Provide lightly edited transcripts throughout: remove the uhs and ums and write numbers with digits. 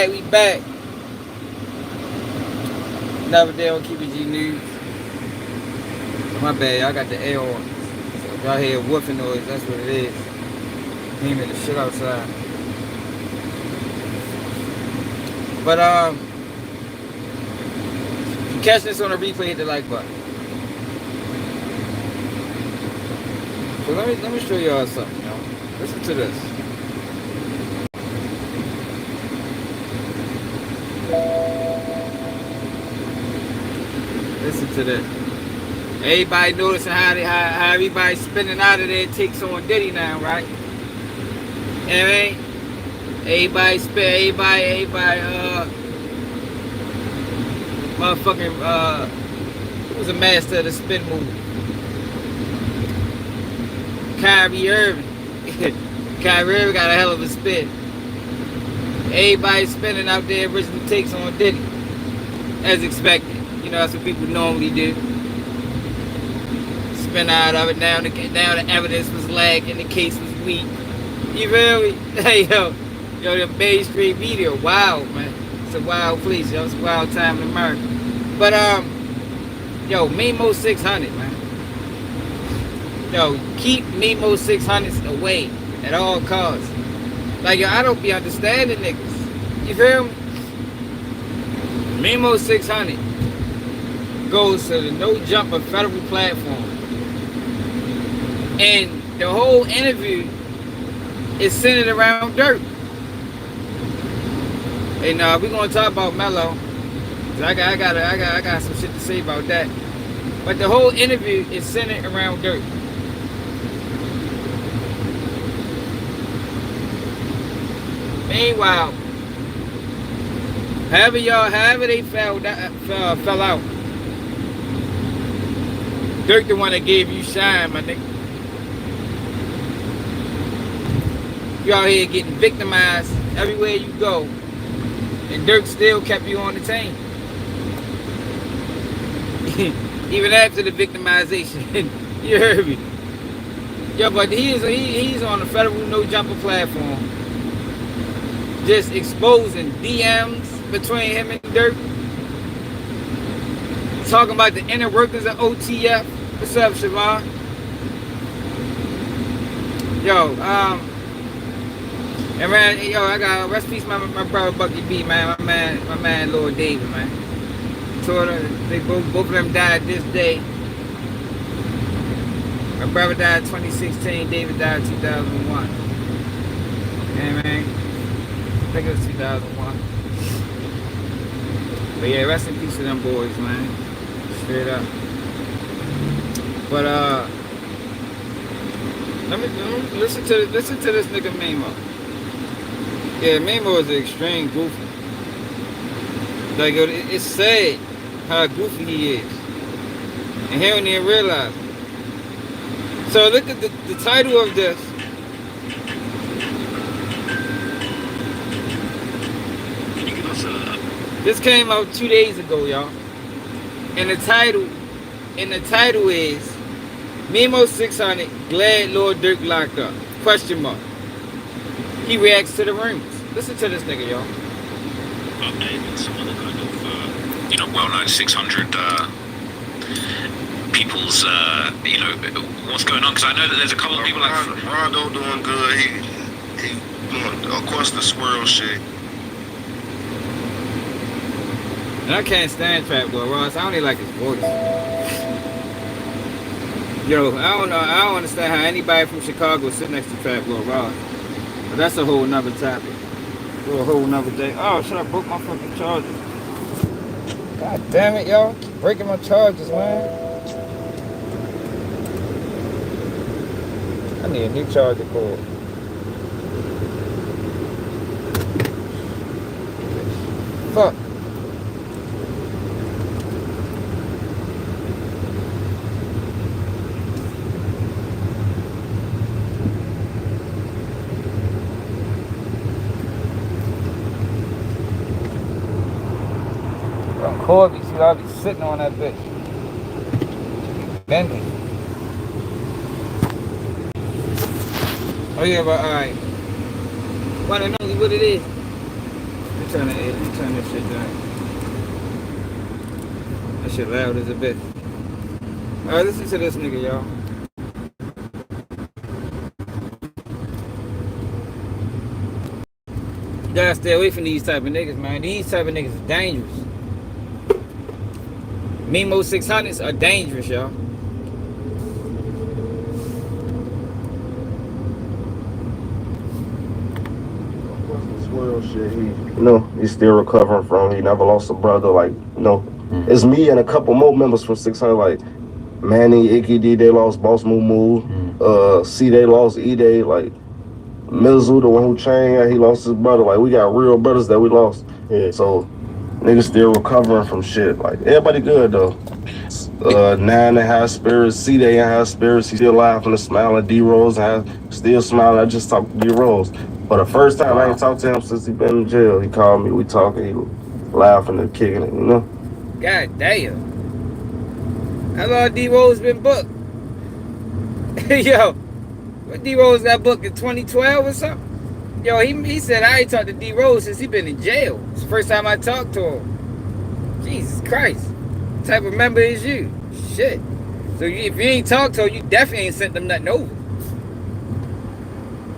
We back. Another day on Keep It G News. My bad, y'all got the air on. So if y'all hear woofing noise, that's what it is. Cleaning the shit outside. But if you catch this on a replay, hit the like button. So let me show y'all something, y'all. Listen to this. Listen to this. Everybody noticing how everybody's spinning out of their takes on Diddy now, right? You know what I mean? Everybody motherfucking who's a master of the spin move? Kyrie Irving. Kyrie Irving got a hell of a spin. Everybody spinning out their original takes on Diddy. As expected. You know, that's what people normally do. Spin out of it. Now the evidence was lagging, the case was weak. You feel me? Hey, yo, the mainstream media, wild, man. It's a wild place, yo. It's a wild time in America. But, yo, Memo 600, man. Yo, keep Memo 600s away at all costs. Like, yo, I don't be understanding niggas. You feel me? Memo 600 goes to the no jumper federal platform. And the whole interview is centered around dirt. And we're gonna talk about Mello. I got some shit to say about that. But the whole interview is centered around dirt. Meanwhile, however they fell out. Dirk the one that gave you shine, my nigga. You out here getting victimized everywhere you go. And Dirk still kept you on the team. Even after the victimization. You heard me. Yo, but he's on the federal no jumper platform. Just exposing DMs between him and Dirk. Talking about the inner workings of OTF. What's up, Siobhan? Yo, and man, yo, I got rest in peace, my brother Bucky B, man, my man Lord David, man. They both of them died this day. My brother died in 2016, David died in 2001. Yeah, man. I think it was 2001. But yeah, rest in peace to them boys, man. Straight up. But let me listen to this nigga Memo. Yeah, Memo is an extreme goofy. Like it's sad how goofy he is, and he don't even realize it. So look at the title of this. This came out 2 days ago, y'all. And the title is Memo 600, glad Lord Dirk locked up. Question mark. He reacts to the rumors. Listen to this nigga, y'all. Some other kind of, well-known 600 people's, what's going on? Because I know that there's a couple of people like Rondo doing good. He doing, of course, the swirl shit. And I can't stand Fat Boy Ross. I don't even like his voice. Yo, I don't understand how anybody from Chicago sit next to Fat Boy Ross. But that's a whole nother topic. For a whole nother day. Oh, shit, I broke my fucking charger. God damn it, y'all. Keep breaking my chargers, man. I need a new charger cord. Fuck. Corby, see, I'll be sitting on that bitch. Bending. Oh yeah, but alright. Wanna know what it is? turn this shit down. That shit loud as a bitch. Alright, listen to this nigga, y'all. You gotta stay away from these type of niggas, man. These type of niggas are dangerous. Memo 600'S are dangerous, y'all. Swirl shit, he's still recovering from. He never lost a brother. Like, it's me and a couple more members from 600. Like Manny, Icky D, they lost Boss Moo. C, they lost E Day. Like Mizu, the one who trained, he lost his brother. Like, we got real brothers that we lost. Yeah. So niggas still recovering from shit. Like, everybody good though. Nine in high spirits, C Day in high spirits. He still laughing and smiling. D Rose still smiling. I just talked to D Rose. For the first time, I ain't talked to him since he been in jail. He called me, we talking, he laughing and kicking it, God damn. How long D Rose been booked? Yo, what D Rose got booked in 2012 or something? Yo, he said I ain't talked to D Rose since he been in jail. It's the first time I talked to him. Jesus Christ. What type of member is you? Shit. So if you ain't talked to him, you definitely ain't sent them nothing over.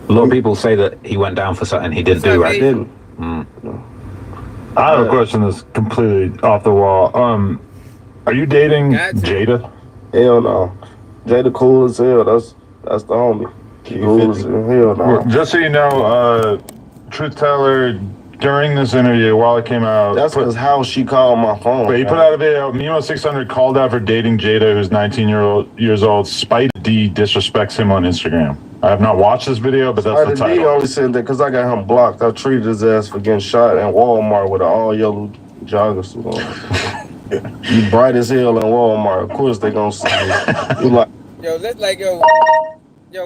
A lot of people say that he went down for something he didn't do, right? I didn't. I have a question that's completely off the wall. Are you dating Jada? Hell no. Jada cool as hell. That's the homie. Cool as hell. Hell no. Well, just so you know, Truth Teller, during this interview, while it came out... That's because how she called my phone. But he put out a video. Memo 600 called out for dating Jada, who's 19 years old. Spite D disrespects him on Instagram. I have not watched this video, but that's the title. D only said that because I got him blocked. I treated his ass for getting shot in Walmart with an all-yellow jogger suit on. You bright as hell in Walmart. Of course they gonna see you. You like... Yo, that's like, yo,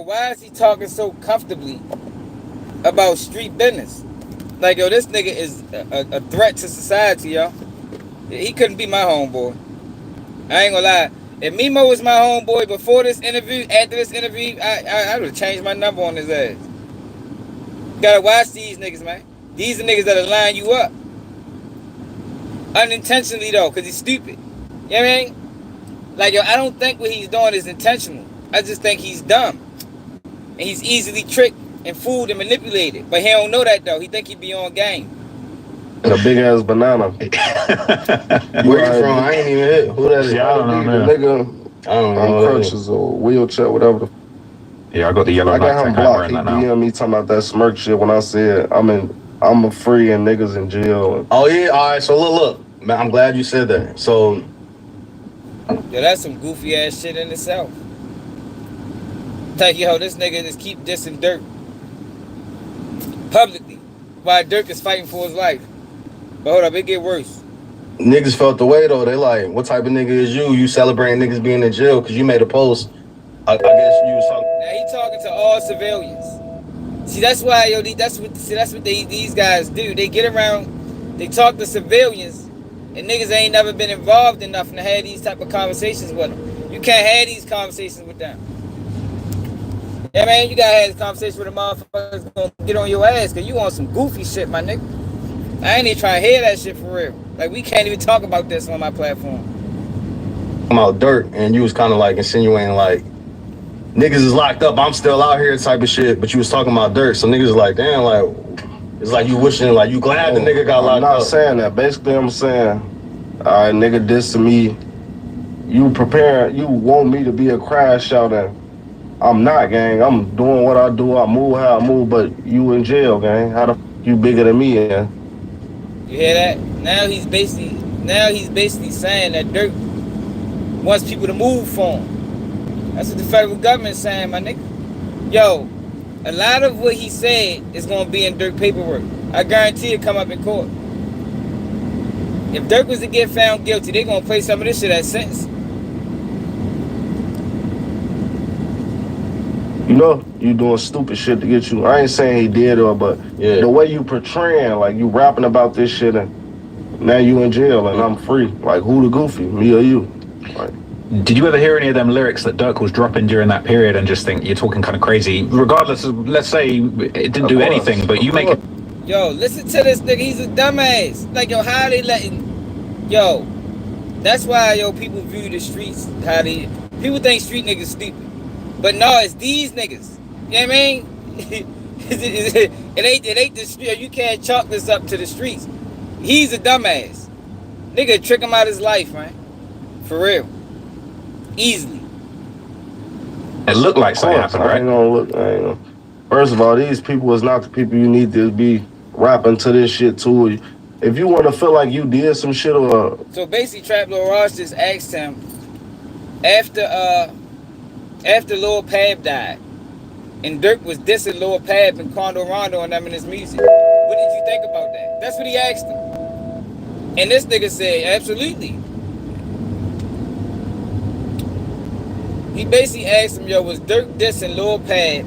why is he talking so comfortably about street business? Like, yo, this nigga is a threat to society, yo. He couldn't be my homeboy. I ain't gonna lie. If Memo was my homeboy before this interview, after this interview, I would have changed my number on his ass. You gotta watch these niggas, man. These are niggas that'll line you up. Unintentionally, though, because he's stupid. You know what I mean? Like, yo, I don't think what he's doing is intentional. I just think he's dumb. And he's easily tricked and fooled and manipulated. But he don't know that, though. He think he be on game. And a big-ass banana. Where you from? I ain't even hit. Who that is? Yeah, I don't know, man. Nigga I don't know. on crutches or wheelchair, whatever. Yeah, I got the yellow I got him nightstick. I'm blocked. wearing He that now. DM me talking about that smirk shit when I said I'm a free and niggas in jail. Oh, yeah? All right, so look. Man, I'm glad you said that. So... Yo, that's some goofy ass shit in itself. Like, yo, this nigga just keep dissing Dirk publicly while Dirk is fighting for his life. But hold up, it get worse. Niggas felt the way, though. They like, what type of nigga is you? You celebrating niggas being in jail because you made a post. I guess you was talking... Now, he talking to all civilians. See, that's why, yo, that's what these guys do. They get around, they talk to civilians, and niggas ain't never been involved enough to have these type of conversations with them. You can't have these conversations with them. Yeah, man, you gotta have this conversation with a motherfucker that's gonna get on your ass because you on some goofy shit, my nigga. I ain't even trying to hear that shit for real. Like, we can't even talk about this on my platform. About Dirk, and you was kind of like insinuating like, niggas is locked up, I'm still out here type of shit, but you was talking about Dirk, so niggas is like, damn, like, it's like you wishing, like, you glad the nigga got locked up. I'm not saying that. Basically, I'm saying, all right, nigga, this to me, you want me to be a crash out and I'm not, gang. I'm doing what I do, I move how I move, but you in jail, gang. How the f you bigger than me, yeah? You hear that? Now he's basically saying that Dirk wants people to move for him. That's what the federal government's saying, my nigga. Yo, a lot of what he said is gonna be in Dirk paperwork. I guarantee it come up in court. If Dirk was to get found guilty, they gonna play some of this shit as sentence. You know, you doing stupid shit to get you. I ain't saying he did or, but the way you portraying, like you rapping about this shit and now you in jail and I'm free. Like, who the goofy, me or you? Like, did you ever hear any of them lyrics that Dirk was dropping during that period and just think you're talking kind of crazy? Regardless of, let's say it didn't do anything, but you make it. Yo, listen to this nigga. He's a dumbass. Like, yo, how they letting... Yo, that's why, yo, people view the streets how they... People think street niggas stupid. But no, it's these niggas. You know what I mean? it ain't the street. You can't chalk this up to the streets. He's a dumbass. Nigga trick him out his life, man. For real. Easily. It looked like something happened, I ain't gonna look. I ain't gonna. First of all, these people is not the people you need to be rapping to this shit to. If you want to feel like you did some shit or... So basically, Trap Lil Ross just asked him after Lil Pab died, and Dirk was dissing Lil Pab and Quando Rondo and them in his music. What did you think about that? That's what he asked him. And this nigga said, absolutely. He basically asked him, yo, was Dirk dissing Lil Pab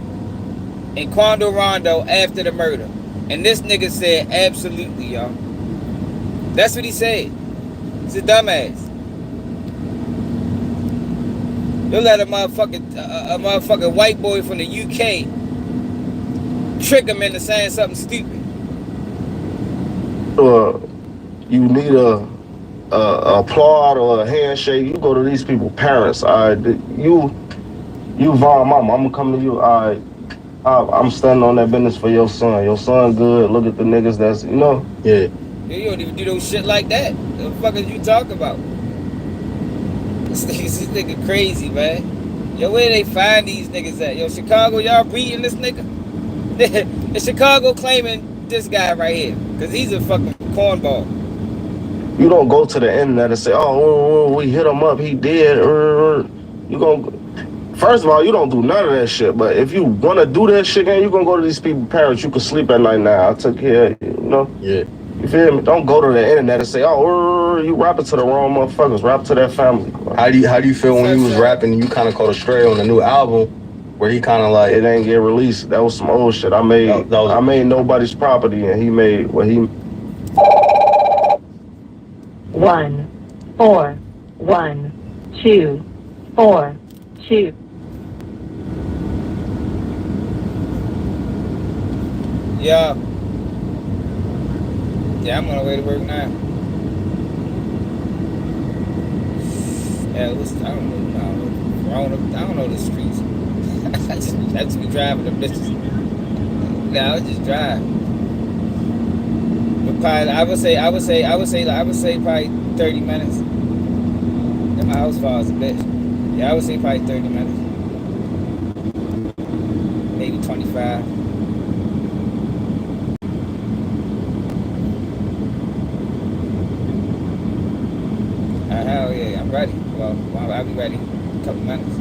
and Quando Rondo after the murder? And this nigga said, absolutely, y'all. That's what he said. He's a dumbass. You'll let a motherfucking white boy from the UK trick him into saying something stupid. You need a applaud or a handshake. You go to these people's parents. All right, you Von Mama. I'm gonna come to you. All right, I'm standing on that business for your son. Your son good. Look at the niggas that's Yeah. You don't even do no shit like that. What the fuck is you talking about? This nigga crazy, man. Yo, where they find these niggas at? Yo, Chicago, y'all breeding this nigga? In Chicago claiming this guy right here. Because he's a fucking cornball. You don't go to the internet and say, oh, we hit him up, he did. You gonna... First of all, you don't do none of that shit. But if you want to do that shit, you gonna go to these people's parents. You can sleep at night now. I took care of you, Yeah. You feel me? Don't go to the internet and say, oh, you rapping to the wrong motherfuckers. Rap to their family. How do you feel when he was rapping and you kind of caught a stray on the new album where he kind of like... It ain't get released. That was some old shit. I made Nobody's Property and he made what he... 1 4 1 2 4 2. Yeah. Yeah, I'm on the way to work now. Yeah, listen, I don't know the streets. I just be driving the bitches. Nah, I just drive. But probably, I would say probably 30 minutes. And my house far as a bitch. Yeah, I would say probably 30 minutes. Maybe 25. Hell yeah, I'm ready. Well, I'll be ready in a couple minutes.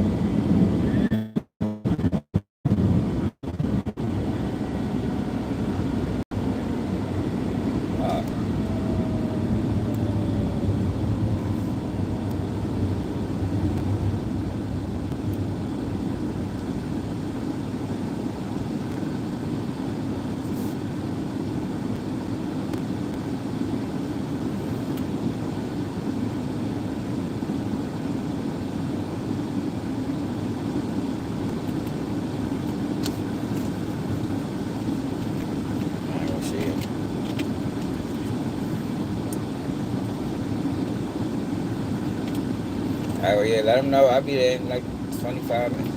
Alright, yeah, let them know. I'll be there in like 25 minutes.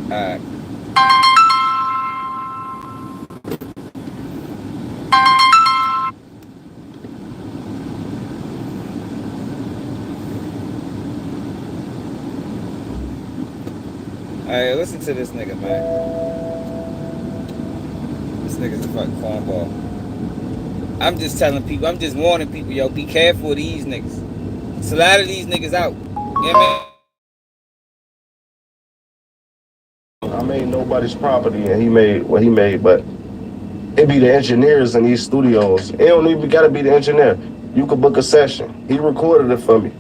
Alright. Alright, listen to this nigga, man. This nigga's a fucking cornball. I'm just telling people, I'm just warning people, yo, be careful of these niggas. It's a lot of these niggas out. You know what I mean? I made Nobody's Property and he made what he made, but it be the engineers in these studios. It don't even gotta be the engineer. You could book a session. He recorded it for me.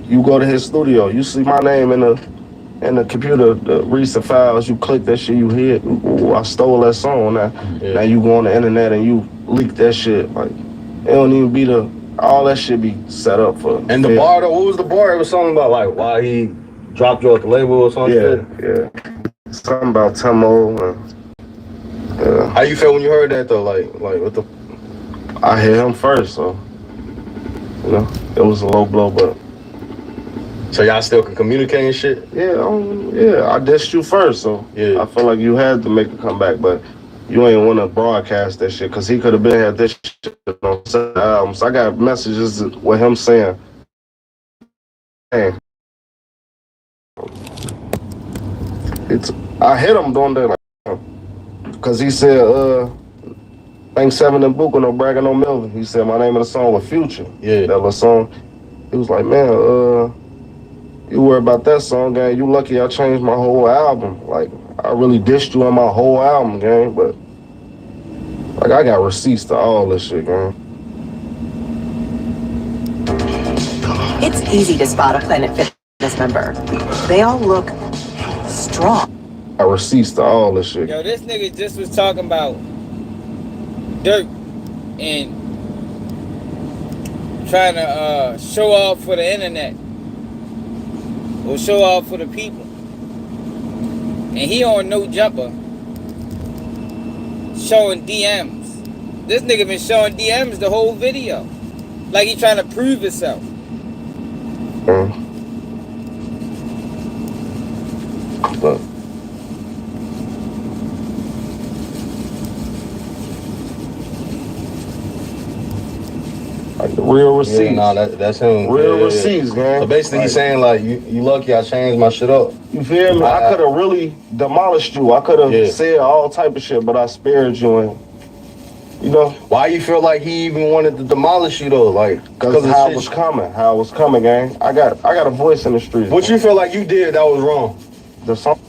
You go to his studio, you see my name in the computer, the recent files, you click that shit, you hit, ooh, I stole that song now. Yeah. Now you go on the internet and you leak that shit. Like, it don't even be all that shit be set up for. And the bar though, what was the bar? It was something about like why he dropped you off the label or something. Yeah. Something about Temo. How you feel when you heard that though? Like what the? I hit him first, so you know it was a low blow, but So y'all still can communicate and shit? yeah, I dissed you first, so Yeah. I feel like you had to make a comeback, but you ain't want to broadcast that shit because he could have been had this shit on certain albums. I got messages with him saying, "Hey, I hit him doing that because he said, ain't 7 and Buka no bragging on Melvin." He said my name of the song was Future. Yeah. That little song. He was like, man, you worry about that song, gang. You lucky I changed my whole album. Like, I really dissed you on my whole album, gang. But, like, I got receipts to all this shit, gang. It's easy to spot a Planet Fitness member. They all look strong. I got receipts to all this shit. Yo, this nigga just was talking about Dirk and trying to show off for the internet or show off for the people. And he on No Jumper showing DMs. This nigga been showing DMs the whole video. Like he trying to prove himself. But like the real receipts. Yeah, nah, that's him. Real receipts, gang. So basically, like, he's saying like, you lucky I changed my shit up. You feel me? I could have really demolished you. I could have said all type of shit, but I spared you. And you know why you feel like he even wanted to demolish you though? Like because how it was coming, gang. I got a voice in the streets. What you feel like you did that was wrong? The song.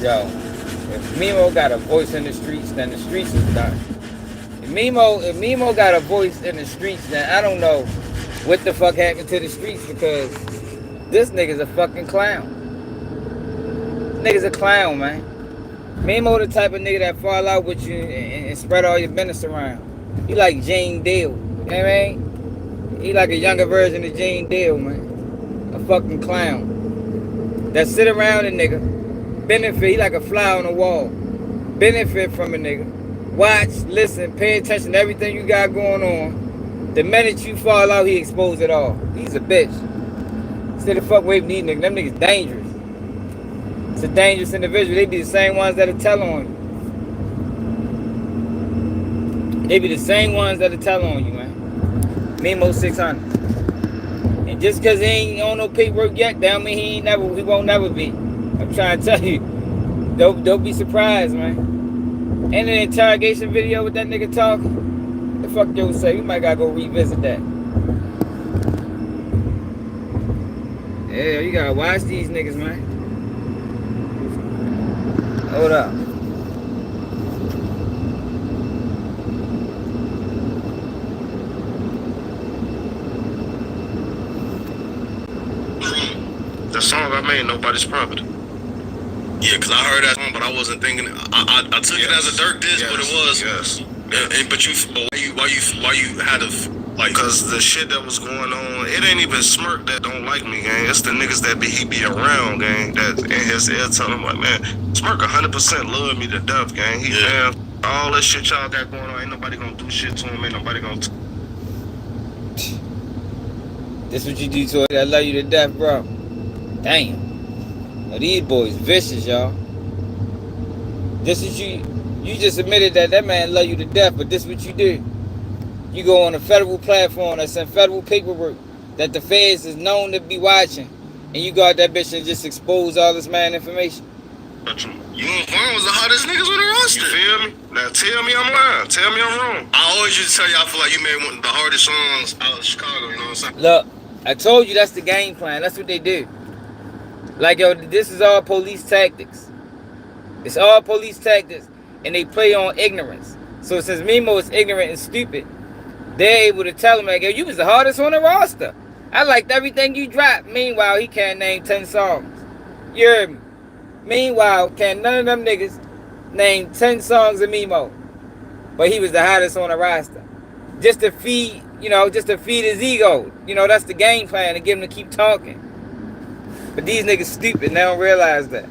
Yo, if Memo got a voice in the streets, then the streets is done. If Memo got a voice in the streets, then I don't know what the fuck happened to the streets because this nigga's a fucking clown. Nigga's a clown, man. Memo the type of nigga that fall out with you and spread all your business around. He like Jane Dale, you know what I mean? He like a younger version of Jane Dale, man. A fucking clown. That sit around a nigga, benefit, he like a fly on the wall. Benefit from a nigga. Watch, listen, pay attention to everything you got going on. The minute you fall out, he expose it all. He's a bitch. Instead of fuck away from these niggas, them niggas dangerous. It's a dangerous individual. They be the same ones that'll tell on you. They be the same ones that'll tell on you, man. Memo 600. And just cause he ain't on no paperwork yet, that don't mean he won't never be. I'm trying to tell you. Don't be surprised, man. And the interrogation video with that nigga talking, the fuck yo say? We might gotta go revisit that. Yeah, you gotta watch these niggas, man. Hold up. The song I made, Nobody's Property. Yeah, cause I heard that song, but I wasn't thinking. I took it as a Dirk diss, but it was. Yes. But why you had to like? Cause the shit that was going on, it ain't even Smirk that don't like me, gang. It's the niggas that he be around, gang. That in his ear telling him like, man, Smirk 100% love me to death, gang. He man, all that shit y'all got going on, ain't nobody gonna do shit to him. Ain't nobody gonna. This what you do to it? I love you to death, bro. Damn. Now these boys vicious, y'all. This is you just admitted that man love you to death, but this what you do. You go on a federal platform that's in federal paperwork that the feds is known to be watching, and you go out that bitch and just expose all this man information. You and Vaughn was the hottest niggas on the roster. You feel me? Now tell me I'm lying. Tell me I'm wrong. I always used to tell you I feel like you made one of the hardest songs out of Chicago, you know what I'm saying? Look, I told you that's the game plan. That's what they do. Like, yo, this is all police tactics. It's all police tactics, and they play on ignorance. So since Memo is ignorant and stupid, they're able to tell him, like, yo, you was the hardest on the roster. I liked everything you dropped. Meanwhile, he can't name 10 songs. You heard me? Meanwhile, can't none of them niggas name 10 songs of Memo. But he was the hottest on the roster. Just to feed, his ego. You know, that's the game plan, to get him to keep talking. But these niggas stupid, and they don't realize that.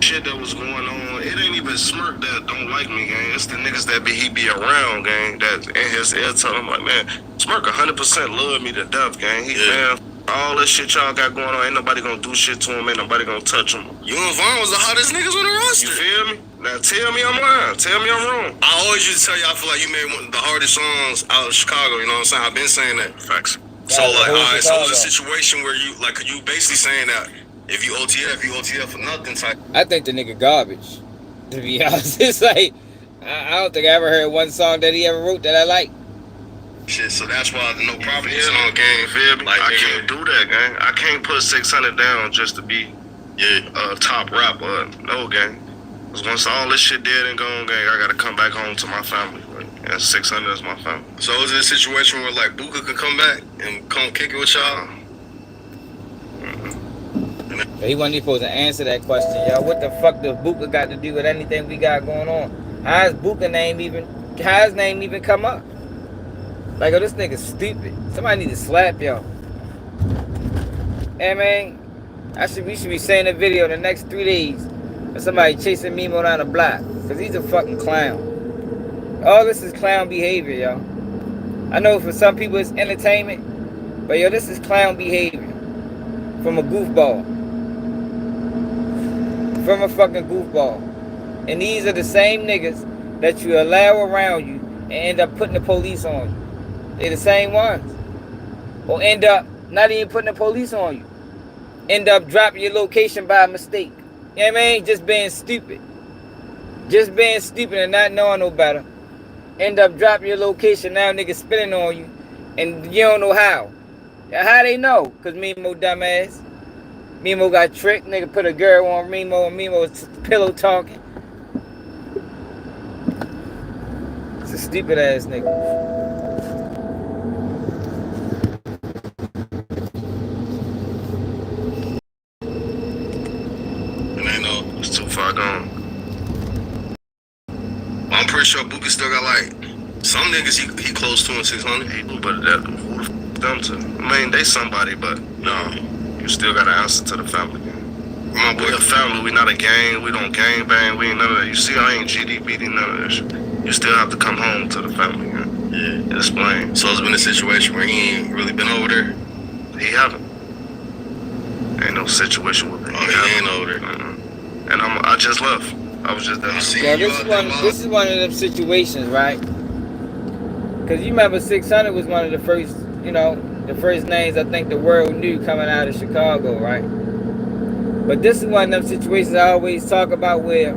shit that was going on. It ain't even Smirk that don't like me, gang. It's the niggas that he be around, gang. That in his ear telling him like, man, Smirk 100% love me to death, gang. He man, all this shit y'all got going on, ain't nobody gonna do shit to him. Ain't nobody gonna touch him. You and Vaughn was the hottest niggas on the roster. You feel me? Now tell me I'm lying. Tell me I'm wrong. I always used to tell you I feel like you made one of the hardest songs out of Chicago. You know what I'm saying? I've been saying that. Facts. So like, all right, so it was a situation where you like, you basically saying that if you OTF for nothing type. I think the nigga garbage. To be honest, it's like I don't think I ever heard one song that he ever wrote that I like. Shit, so that's why the No Property song came. Feel me? Like, I can't do that, gang. I can't put 600 down just to be a top rapper. No, gang. Cause once all this shit dead and gone, gang, I gotta come back home to my family. And 600 is my family. So is it a situation where like Buka could come back and come kick it with y'all? He wasn't even supposed to answer that question, y'all. What the fuck does Buka got to do with anything we got going on? How's Buka name even? How his name even come up? Like, oh, this nigga's stupid. Somebody need to slap y'all. Hey, man, we should be saying a video in the next 3 days of somebody chasing Memo down the block. Because he's a fucking clown. All this is clown behavior, y'all. I know for some people it's entertainment, but yo, this is clown behavior. From a goofball. From a fucking goofball. And these are the same niggas that you allow around you and end up putting the police on you. They're the same ones. Or end up not even putting the police on you. End up dropping your location by mistake. You know what I mean? Just being stupid. Just being stupid and not knowing no better. End up dropping your location, now niggas spinning on you. And you don't know how. How they know? Because Memo dumbass. Memo got tricked. Nigga put a girl on Memo and Memo was pillow talking. It's a stupid ass nigga. It's too far gone. I'm pretty sure Buka still got like some niggas he close to in 600. He do, but that who the f them to? I mean, they somebody, but no, you still gotta answer to the family. My boy, we a family. We not a gang. We don't gang bang. We ain't none of that. You see, I ain't GDBD, none of that shit. You still have to come home to the family. Yeah, explain. So it's been a situation where he ain't really been over there. He haven't. Ain't no situation with him. He ain't over there. And I just left. I was just there. Yeah, this is one of them situations, right? Because you remember 600 was one of the first, you know, the first names I think the world knew coming out of Chicago, right? But this is one of them situations I always talk about where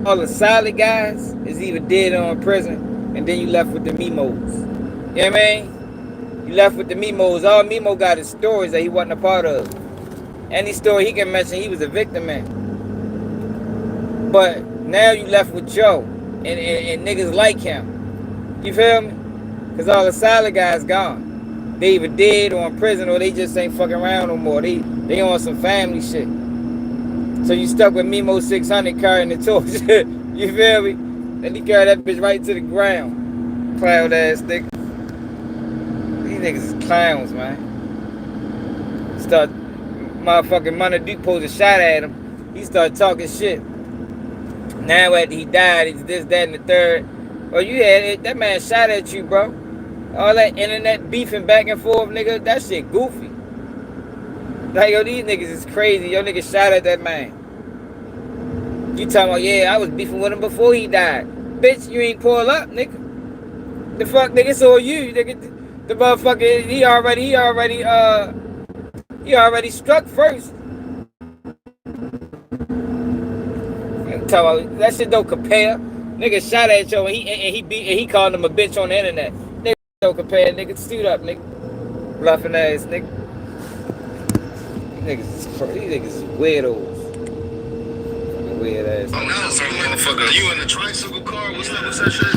all the solid guys is either dead or in prison, and then you left with the Memos. You know what I mean? You left with the Memos. All Memo got is stories that he wasn't a part of. Any story he can mention, he was a victim in. But now you left with Joe, and niggas like him. You feel me? Because all the solid guys gone. They either dead or in prison, or they just ain't fucking around no more. They on some family shit. So you stuck with Memo 600 carrying the torch. You feel me? And he carried that bitch right to the ground. Clown ass nigga. These niggas is clowns, man. Start motherfucking Money Duke posed a shot at him. He started talking shit. Now after he died, it's this, that, and the third. Well, you had it. That man shot at you, bro. All that internet beefing back and forth, nigga, that shit goofy. Like, yo, these niggas is crazy. Yo, niggas shot at that man. You talking about, yeah, I was beefing with him before he died. Bitch, you ain't pull up, nigga. The fuck, nigga, it's all you, nigga. The motherfucker, he already struck first. That shit don't compare. Nigga shot at you and he called him a bitch on the internet. Nigga don't compare, nigga. Suit up, nigga. Bluffing ass, nigga. These niggas is weirdos. Fucking weird ass. Oh, now some motherfucker. You in the tricycle car? What's that shit?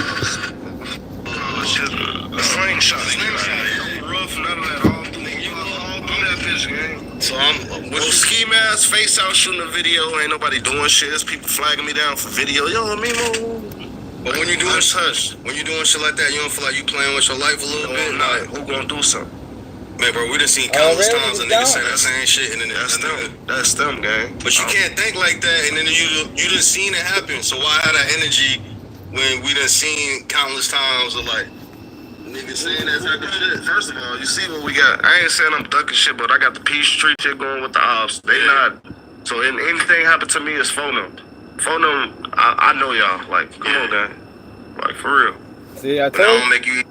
A slingshot. No rough, none of that. All through that bitch, gang. So I'm with ski mask, face out shooting a video. Ain't nobody doing shit. There's people flagging me down for video. Yo, Memo. But when you doing shit like that, you don't feel like you playing with your life a little bit? Like, who gonna do something? Man, bro, we done seen All countless real times a niggas nigga say gone. that same shit, and then That's them, gang. But you can't think like that, and then you done seen it happen. So why have that energy when we done seen countless times of like niggas saying that type of shit? First of all, you see what we got. I ain't saying I'm ducking shit, but I got the Peachtree shit going with the ops. They not. So anything happen to me is phone them. Phone them. I know y'all. Like, come on, gang. Like, for real. See, I But I told don't you. make you.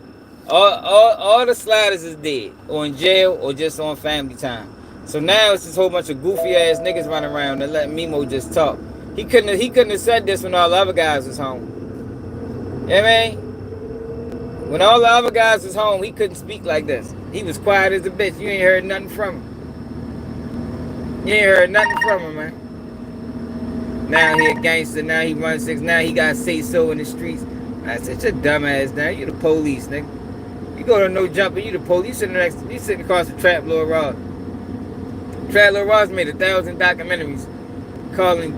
All the sliders is dead, or in jail, or just on family time. So now it's this whole bunch of goofy ass niggas running around and letting Memo just talk. He couldn't have said this when all the other guys was home. You know what I mean? When all the other guys was home, he couldn't speak like this. He was quiet as a bitch. You ain't heard nothing from him. You ain't heard nothing from him, man. Now he a gangster. Now he runs 6. Now he got say so in the streets. That's such a dumbass. Now you the police, nigga. You go to no jumper, you the police. You sitting across the trap, Lil Ross. Trap Lil Ross made 1,000 documentaries calling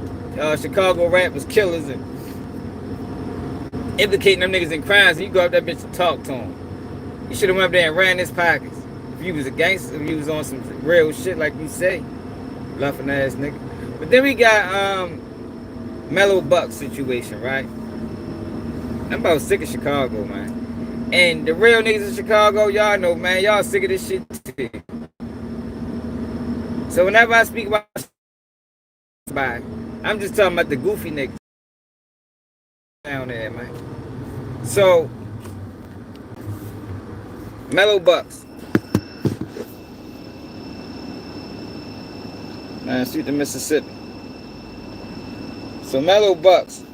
Chicago rappers killers and implicating them niggas in crimes. And you go up that bitch and talk to him. You should have went up there and ran his pockets. If you was a gangster, if you was on some real shit like you say, bluffing ass nigga. But then we got Mello Bucks situation, right? I'm about sick of Chicago, man. And the real niggas in Chicago, y'all know, man, y'all sick of this shit too. So whenever I speak about I'm just talking about the goofy niggas down there, man. So, Melo Bucks. Man, shoot to Mississippi. So Melo Bucks.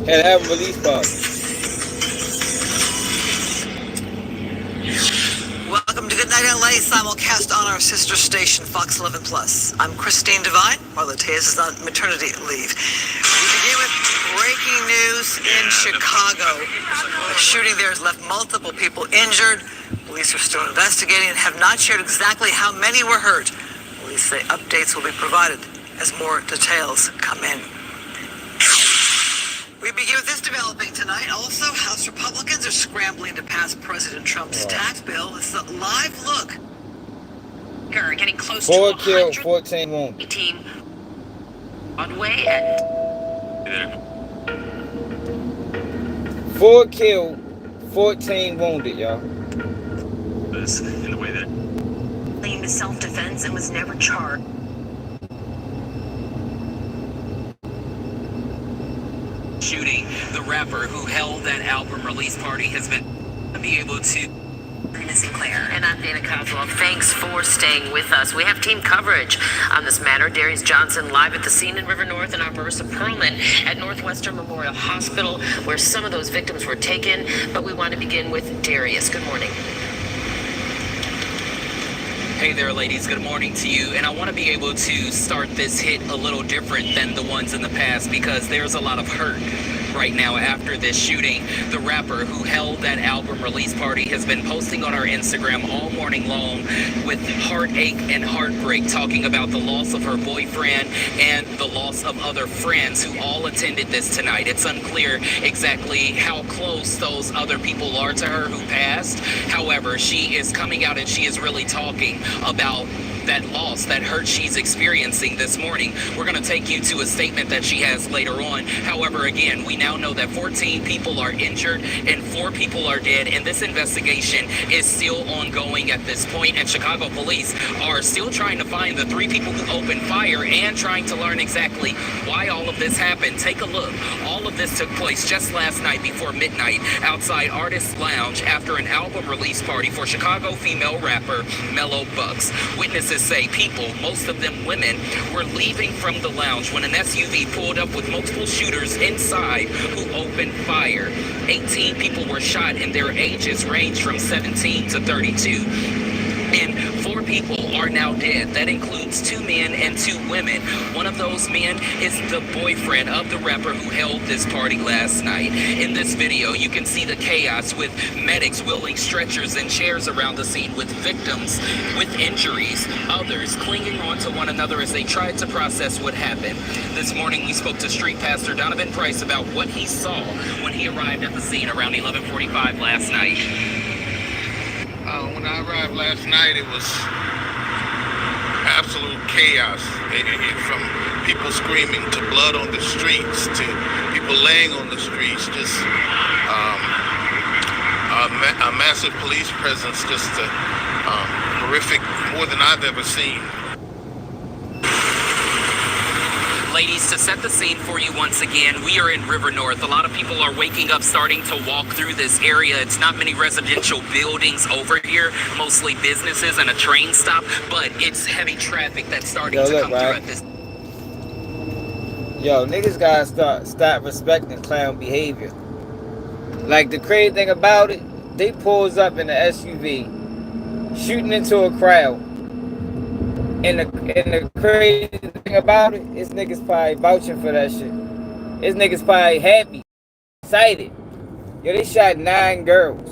Had to have a release party. Welcome to Good Night LA, simulcast on our sister station, Fox 11 Plus. I'm Christine Devine, while Mateus is on maternity leave. We begin with breaking news in Chicago. A shooting there has left multiple people injured. Police are still investigating and have not shared exactly how many were hurt. Police say updates will be provided as more details come in. We begin with this developing tonight. Also, House Republicans are scrambling to pass President Trump's tax bill. It's a live look. Getting close 4 to killed, 14 wounded. 18 Broadway at 4 killed, 14 wounded, y'all. this in the way that claimed self-defense and was never charged. Shooting, the rapper who held that album release party has been able to. Sinclair. And I'm Dana Coswell. Thanks for staying with us. We have team coverage on this matter. Darius Johnson live at the scene in River North and our Marissa Perlman at Northwestern Memorial Hospital, where some of those victims were taken. But we want to begin with Darius. Good morning. Hey there, ladies. Good morning to you. And I want to be able to start this hit a little different than the ones in the past, because there's a lot of hurt right now after this shooting. The rapper who held that album release party has been posting on our Instagram all morning long with heartache and heartbreak, talking about the loss of her boyfriend and the loss of other friends who all attended this tonight. It's unclear exactly how close those other people are to her who passed. However, she is coming out and she is really talking about that loss, that hurt she's experiencing this morning. We're going to take you to a statement that she has later on. However, again, we now know that 14 people are injured and 4 people are dead, and this investigation is still ongoing at this point, and Chicago police are still trying to find the 3 people who opened fire and trying to learn exactly why all of this happened. Take a look. All of this took place just last night before midnight outside Artist Lounge after an album release party for Chicago female rapper Melo Bucks. Witnesses say people, most of them women, were leaving from the lounge when an SUV pulled up with multiple shooters inside who opened fire. 18 people were shot and their ages ranged from 17 to 32. And 4 people people are now dead. That includes 2 men and 2 women. One of those men is the boyfriend of the rapper who held this party last night. In this video, you can see the chaos with medics wheeling stretchers and chairs around the scene with victims with injuries, others clinging on to one another as they tried to process what happened. This morning, we spoke to street pastor Donovan Price about what he saw when he arrived at the scene around 11:45 last night. When I arrived last night, it was absolute chaos. From people screaming to blood on the streets to people laying on the streets, just a massive police presence, just horrific, more than I've ever seen. Ladies, to set the scene for you once again, we are in River North. A lot of people are waking up, starting to walk through this area. It's not many residential buildings over here, mostly businesses and a train stop, but it's heavy traffic that's starting to come through at this. Yo, niggas gotta start respecting clown behavior. Like, the crazy thing about it, they pulls up in the SUV, shooting into a crowd. And the crazy thing about it, this niggas probably vouching for that shit. This niggas probably happy, excited. Yo, they shot 9 girls.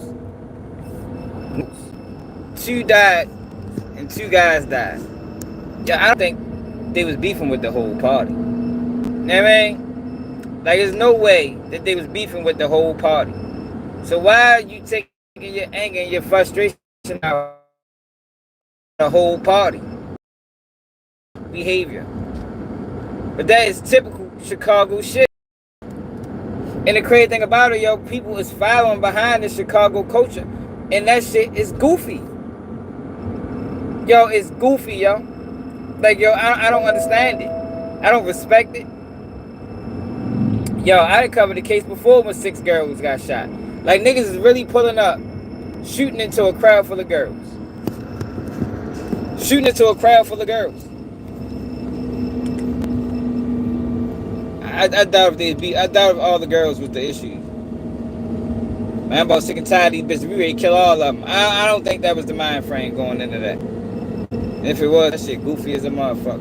2 died and 2 guys died. Yo, I don't think they was beefing with the whole party. You know what I mean? Like, there's no way that they was beefing with the whole party. So why are you taking your anger and your frustration out on the whole party? Behavior. But that is typical Chicago shit. And the crazy thing about it, yo, people is following behind the Chicago culture. And that shit is goofy. Yo, it's goofy, yo. Like, yo, I don't understand it. I don't respect it. Yo, I done covered the case before when 6 girls got shot. Like, niggas is really pulling up, shooting into a crowd full of girls. Shooting into a crowd full of girls. I doubt if they'd be. I doubt if all the girls was the issue. Man, I'm about sick and tired of these bitches. We ready to kill all of them. I don't think that was the mind frame going into that. And if it was, that shit goofy as a motherfucker.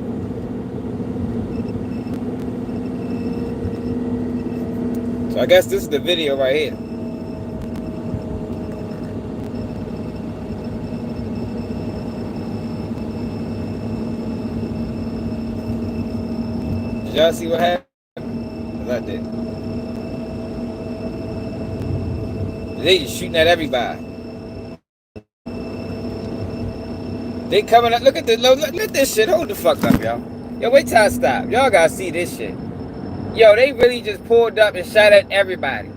So I guess this is the video right here. Did y'all see what happened? I did. They just shooting at everybody. They coming up. Look at this. Look at this shit. Hold the fuck up, y'all. Yo, wait till I stop. Y'all gotta see this shit. Yo, they really just pulled up and shot at everybody.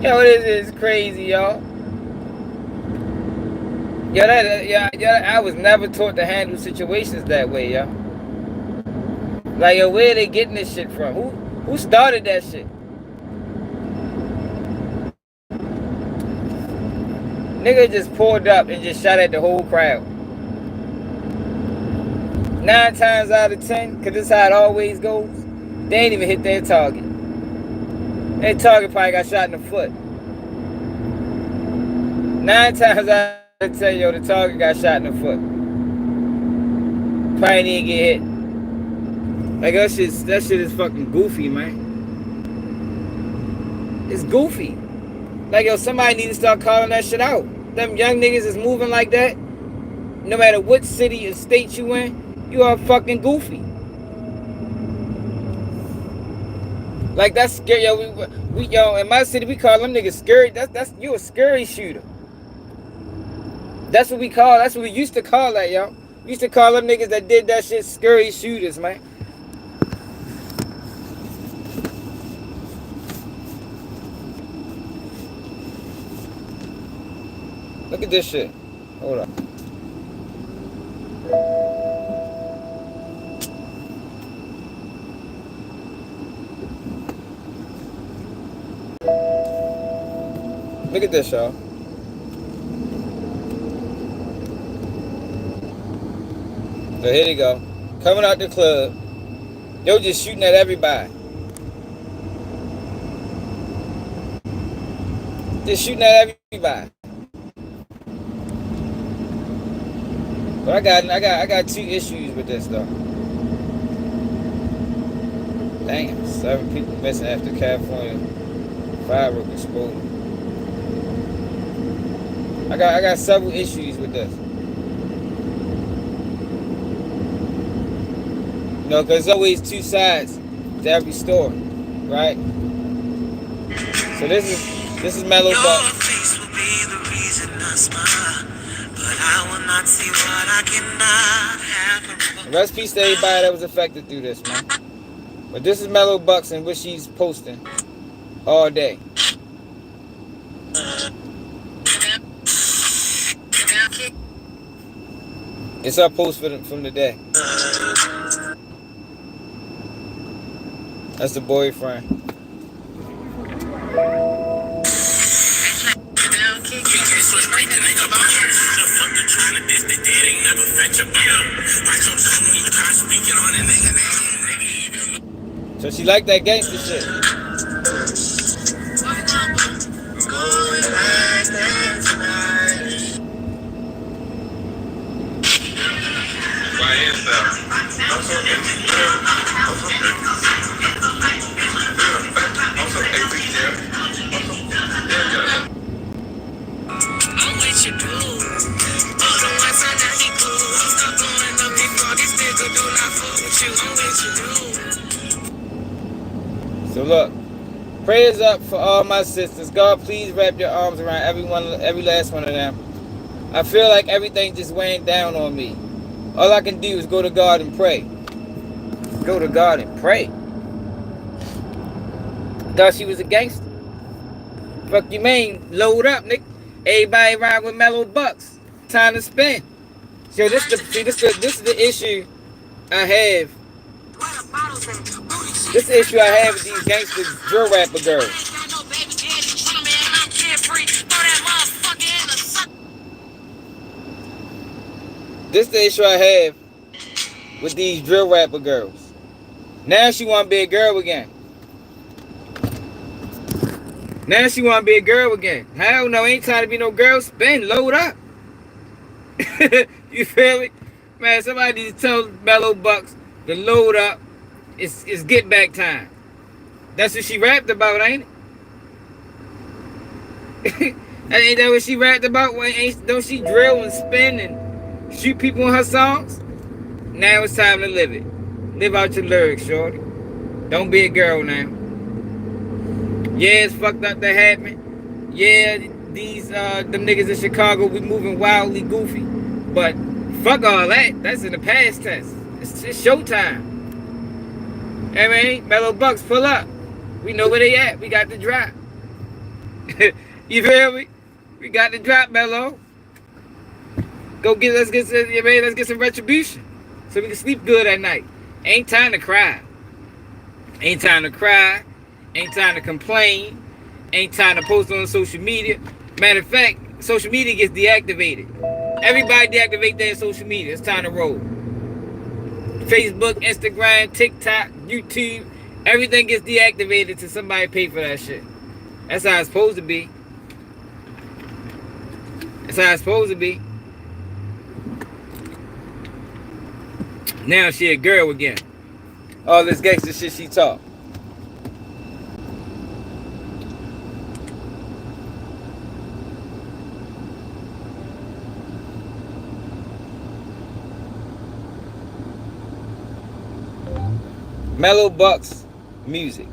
Yo, this is crazy, y'all. Yo, I was never taught to handle situations that way, y'all. Like, yo, where are they getting this shit from? Who started that shit? Nigga just pulled up and just shot at the whole crowd. 9 times out of 10, because this is how it always goes, they ain't even hit their target. Their target probably got shot in the foot. 9 times out of 10, yo, the target got shot in the foot. Probably didn't get hit. Like, that shit is fucking goofy, man. It's goofy. Like, yo, somebody need to start calling that shit out. Them young niggas is moving like that. No matter what city or state you in, you are fucking goofy. Like, that's scary. Yo, yo, in my city, we call them niggas scary. That's you a scary shooter. That's what we call. That's what we used to call that, yo. We used to call them niggas that did that shit scary shooters, man. Look at this shit. Hold up. Look at this, y'all. So here they go. Coming out the club. They were just shooting at everybody. Just shooting at everybody. But I got 2 issues with this though. Damn, 7 people missing after California firework exploded. I got several issues with this. You know, because there's always 2 sides to every story, right? So this is Melo Bucks. Rest peace to everybody that was affected through this, man. But this is Melo Bucks and what she's posting all day. It's her post from the day. That's the boyfriend. So she like that gangster shit. So look, prayers up for all my sisters. God, please wrap your arms around every last one of them. I feel like everything just weighing down on me. All I can do is go to God and pray. Go to God and pray. Thought she was a gangster. Fuck you mean? Load up, nigga. Everybody ride with Melo Bucks. Time to spend. So this is the issue I have. This is the issue I have with these gangster drill rapper girls. This is the issue I have with these drill rapper girls. Now she want to be a girl again. Now she want to be a girl again. Hell no, ain't time to be no girl. Spin, load up. You feel me? Man, somebody needs to tell Melo Bucks to load up. It's get back time. That's what she rapped about, ain't it? Ain't that what she rapped about? Don't she drill and spin and shoot people in her songs? Now it's time to live it. Live out your lyrics, shorty. Don't be a girl now. Yeah, it's fucked up that happened. Yeah, these them niggas in Chicago be moving wildly goofy. But fuck all that. That's in the past tense. It's showtime. I mean, Melo Bucks, pull up. We know where they at. We got the drop. You feel me? We got the drop, Melo. Let's get some retribution. So we can sleep good at night. Ain't time to cry. Ain't time to cry. Ain't time to complain. Ain't time to post on social media. Matter of fact, social media gets deactivated. Everybody deactivate their social media. It's time to roll. Facebook, Instagram, TikTok, YouTube, everything gets deactivated till somebody pay for that shit. That's how it's supposed to be. That's how it's supposed to be. Now she a girl again. All this gangster shit she talk. Melo Bucks music.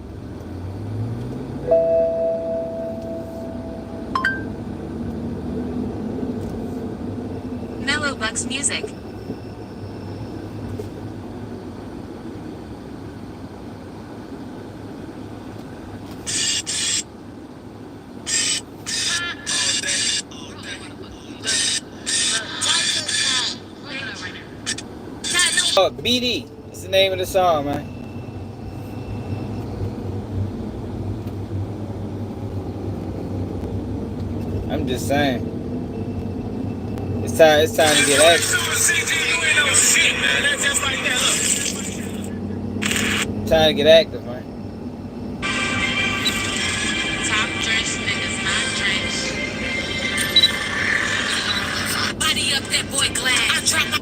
Melo Bucks music. BD. It's the name of the song, man. I'm just saying. It's time to get active. Time to get active, man. Top dress niggas, not dress. Body up that boy glad. I drop my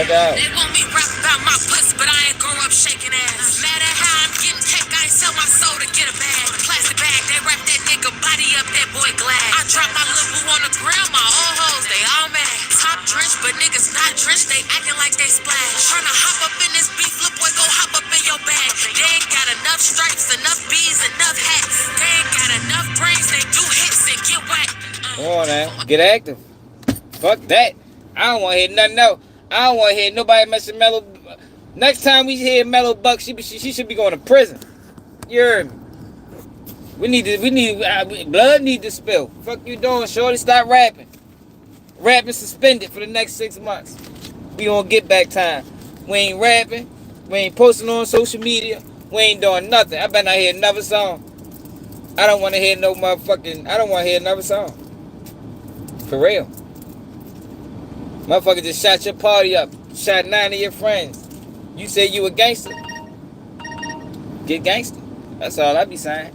check it out. They want me rap about my pussy, but I ain't grow up shaking ass. Matter how I'm getting cake, I ain't sell my soul to get a bag. Plastic bag, they wrap that nigga body up, that boy glad. I drop my little boo on the ground, my old hoes, they all mad. Top drenched, but niggas not drenched, they acting like they splash. Tryna hop up in this beef, little boy, go hop up in your bag. They ain't got enough stripes, enough bees, enough hats. They ain't got enough brains, they do hits and get whacked. Come on now, get active. Fuck that. I don't want to hear nothing else. I don't want to hear nobody messing Mello. Next time we hear Melo Bucks, she should be going to prison. You heard me? Blood need to spill. Fuck you doing, shorty? Stop rapping. Rapping suspended for the next 6 months. We gonna get back time. We ain't rapping. We ain't posting on social media. We ain't doing nothing. I better not hear another song. I don't want to hear no motherfucking. I don't want to hear another song. For real. Motherfucker just shot your party up. Shot 9 of your friends. You say you a gangster? Get gangster. That's all I be saying.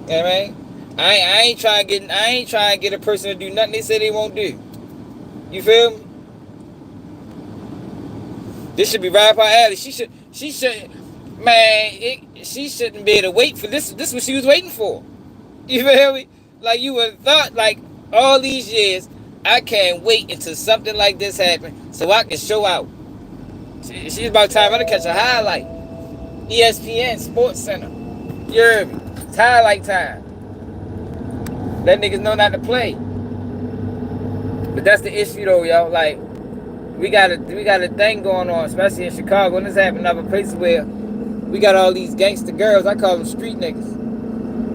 You know what I mean? I ain't trying to get a person to do nothing they say they won't do. You feel me? This should be right up our alley. She shouldn't be able to wait for this. This is what she was waiting for. You feel me? Like you would have thought, like all these years, I can't wait until something like this happens so I can show out. She's about time I to catch a highlight. ESPN Sports Center. You heard me? It's highlight time. Let niggas know not to play. But that's the issue though, yo. Like, we got a thing going on, especially in Chicago, and this happened in other places where we got all these gangster girls. I call them street niggas.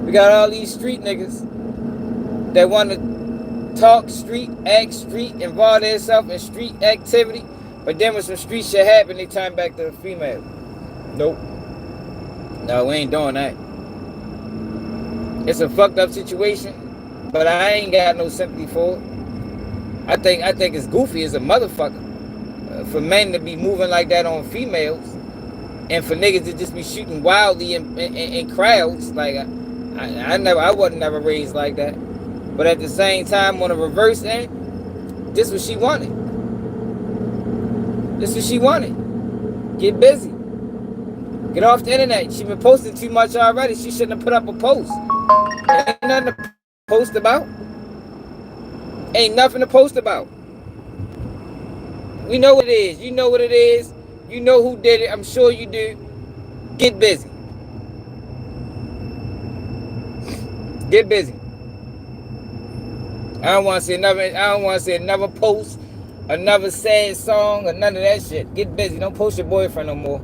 We got all these street niggas that want to talk street, act street, involve themselves in street activity, but then when some street shit happen, they turn back to a female. Nope. No, we ain't doing that. It's a fucked up situation, but I ain't got no sympathy for it. I think it's goofy as a motherfucker for men to be moving like that on females, and for niggas to just be shooting wildly in crowds. Like I wasn't never raised like that. But at the same time, on the reverse end, this what she wanted. This what she wanted. Get busy. Get off the internet. She been posting too much already. She shouldn't have put up a post. Ain't nothing to post about. Ain't nothing to post about. We know what it is. You know what it is. You know who did it. I'm sure you do. Get busy. Get busy. I don't want to see another post, another sad song, or none of that shit. Get busy. Don't post your boyfriend no more.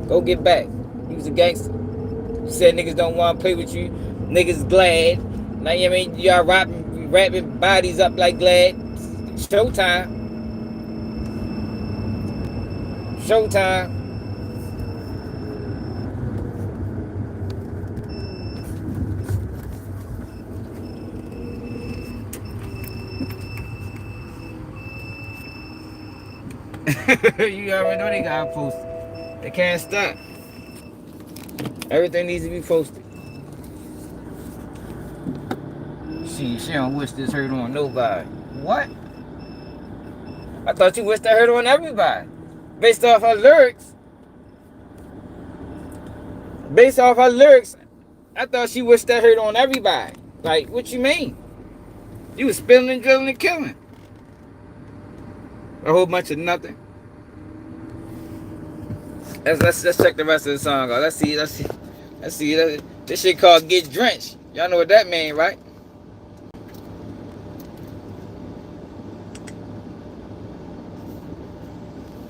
Go get back. He was a gangster. You said niggas don't want to play with you. Niggas glad. Now you know what I mean? Y'all rapping bodies up like glad. Showtime. Showtime. You already know they got posted. They can't stop. Everything needs to be posted. She don't wish this hurt on nobody. What? I thought you wished that hurt on everybody. Based off her lyrics. I thought she wished that hurt on everybody. Like, what you mean? You was spilling and drilling and killing. A whole bunch of nothing. Let's check the rest of the song out. Let's see. This shit called Get Drenched. Y'all know what that mean, right?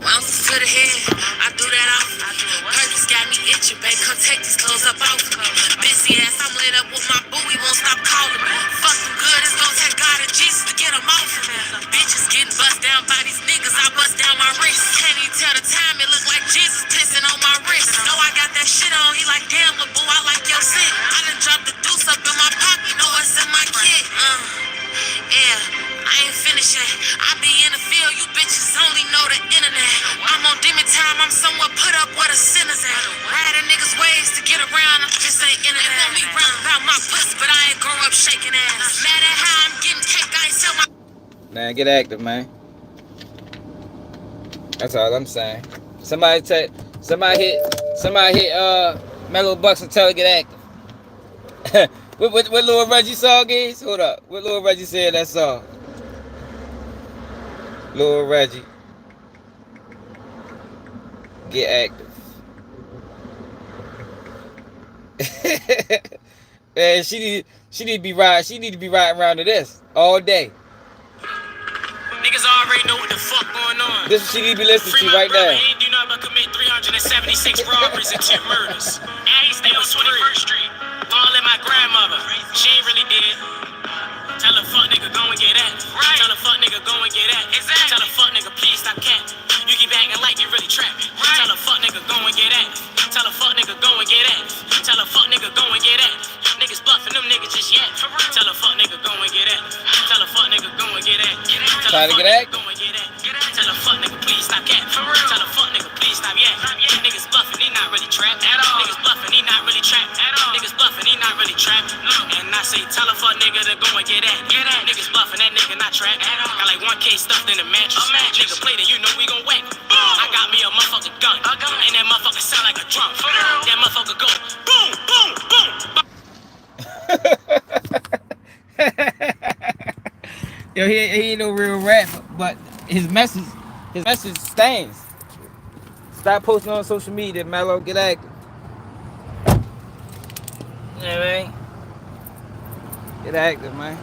Ounces to the head, I do that often. Purpose got me itching, babe. Come take these clothes up off me. Busy ass, I'm lit up with my boo. He won't stop calling me. Fuck them good, it's gonna take God and Jesus to get them off me. Bitches getting bust down by these niggas. I bust down my wrist. Can't even tell the time. It look like Jesus pissing on my wrist. Know I got that shit on. He like, damn, little boo, I like your shit. I done dropped the deuce up in my pocket. Know what's in my kit. Yeah, I ain't finished yet. I be in the field, you bitches only know the internet. I'm on demon time, I'm somewhere put up where the sinners at. Riding niggas ways to get around, I just ain't internet. They want me rap about my pussy, but I ain't grow up shaking ass. Mad at how I'm getting cake, I ain't sell my... Man, get active, man. That's all I'm saying. Somebody hit Mello Bucks and tell her to get active. what Lil Reggie song is? Hold up. What Lil Reggie said that song? Lil Reggie. Get active. Man, she need to be riding around to this all day. Niggas already know what the fuck going on. This she need to be listening to right now. He ain't do nothing but commit 376 robberies and 2 murders. And he stayed on 21st Street. All in my grandmother. She ain't really did. Tell a fuck nigga go and get at. Right. Tell a fuck nigga go and get at. Exactly. Tell a fuck nigga please stop capping. You keep acting like you really trapping. Right. Tell a fuck nigga go and get at. Tell a fuck nigga go and get at. Tell a fuck nigga go and get at. Niggas bluffing them niggas just yet. Tell a fuck nigga go and get at. Tell a fuck nigga go and get at. Try to get at. Go and get at. Tell a fuck nigga please stop capping. Tell a fuck nigga please stop niggas bluffing, he not really trapped at all. Niggas bluffing, he not really trapped at all. Niggas bluffing, he not really trapped. And I say tell a fuck nigga to go and get at. Niggas bluffing, that nigga not trapped at all. Got like 1K stuffed in the mattress. Nigga play that, you know we gon' whack. I got me a motherfucking gun. And that motherfucker sound like a drum. That motherfucker go boom, boom, boom. Yo, he ain't no real rapper, but his message stands. Stop posting on social media, Mello. Get active. You know what I mean? Get active, man.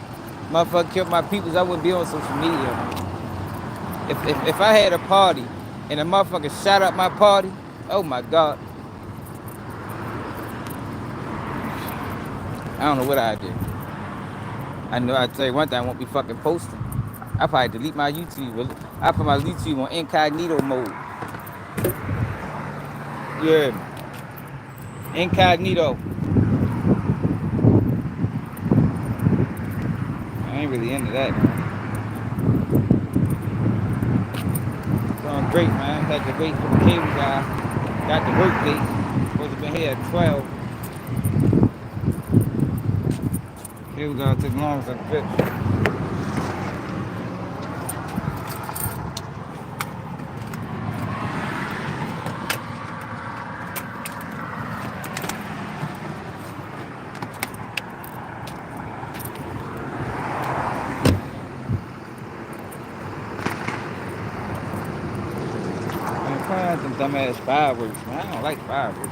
Motherfucker killed my peoples, I wouldn't be on social media, man. If I had a party and a motherfucker shot up my party, oh my God. I don't know what I'd do. I know I'd tell you one thing, I won't be fucking posting. I probably delete my YouTube. I put my YouTube on incognito mode. You heard me? Incognito. I ain't really into that, man. Going great, man. Had to wait for the cable guy. Got the work date. Supposed to have been here at 12. Cable guy took long as I could. Them dumbass fireworks, man. I don't like fireworks. I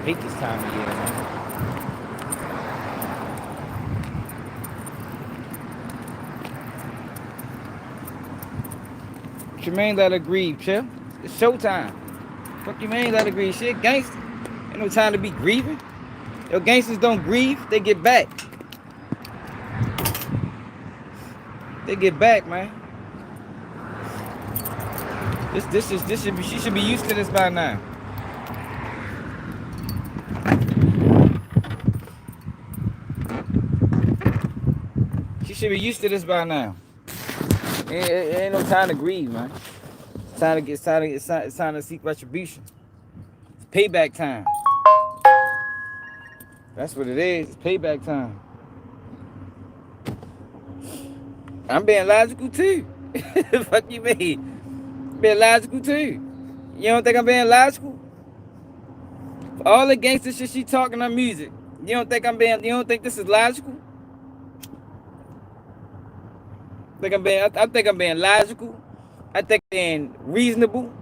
hate this time of year, man. Tremaine, let her grieve, chill. It's showtime. Fuck you, man, let her grieve. Shit, gangster. Ain't no time to be grieving. Yo, gangsters don't grieve, they get back. They get back, man. She should be used to this by now. She should be used to this by now. It ain't no time to grieve, man. It's time to seek retribution. It's payback time. That's what it is. It's payback time. I'm being logical too. Fuck you mean? Being logical too. You don't think I'm being logical? For all the gangster shit she talking on music, you don't think this is logical? I think I'm being logical. I think I'm being reasonable.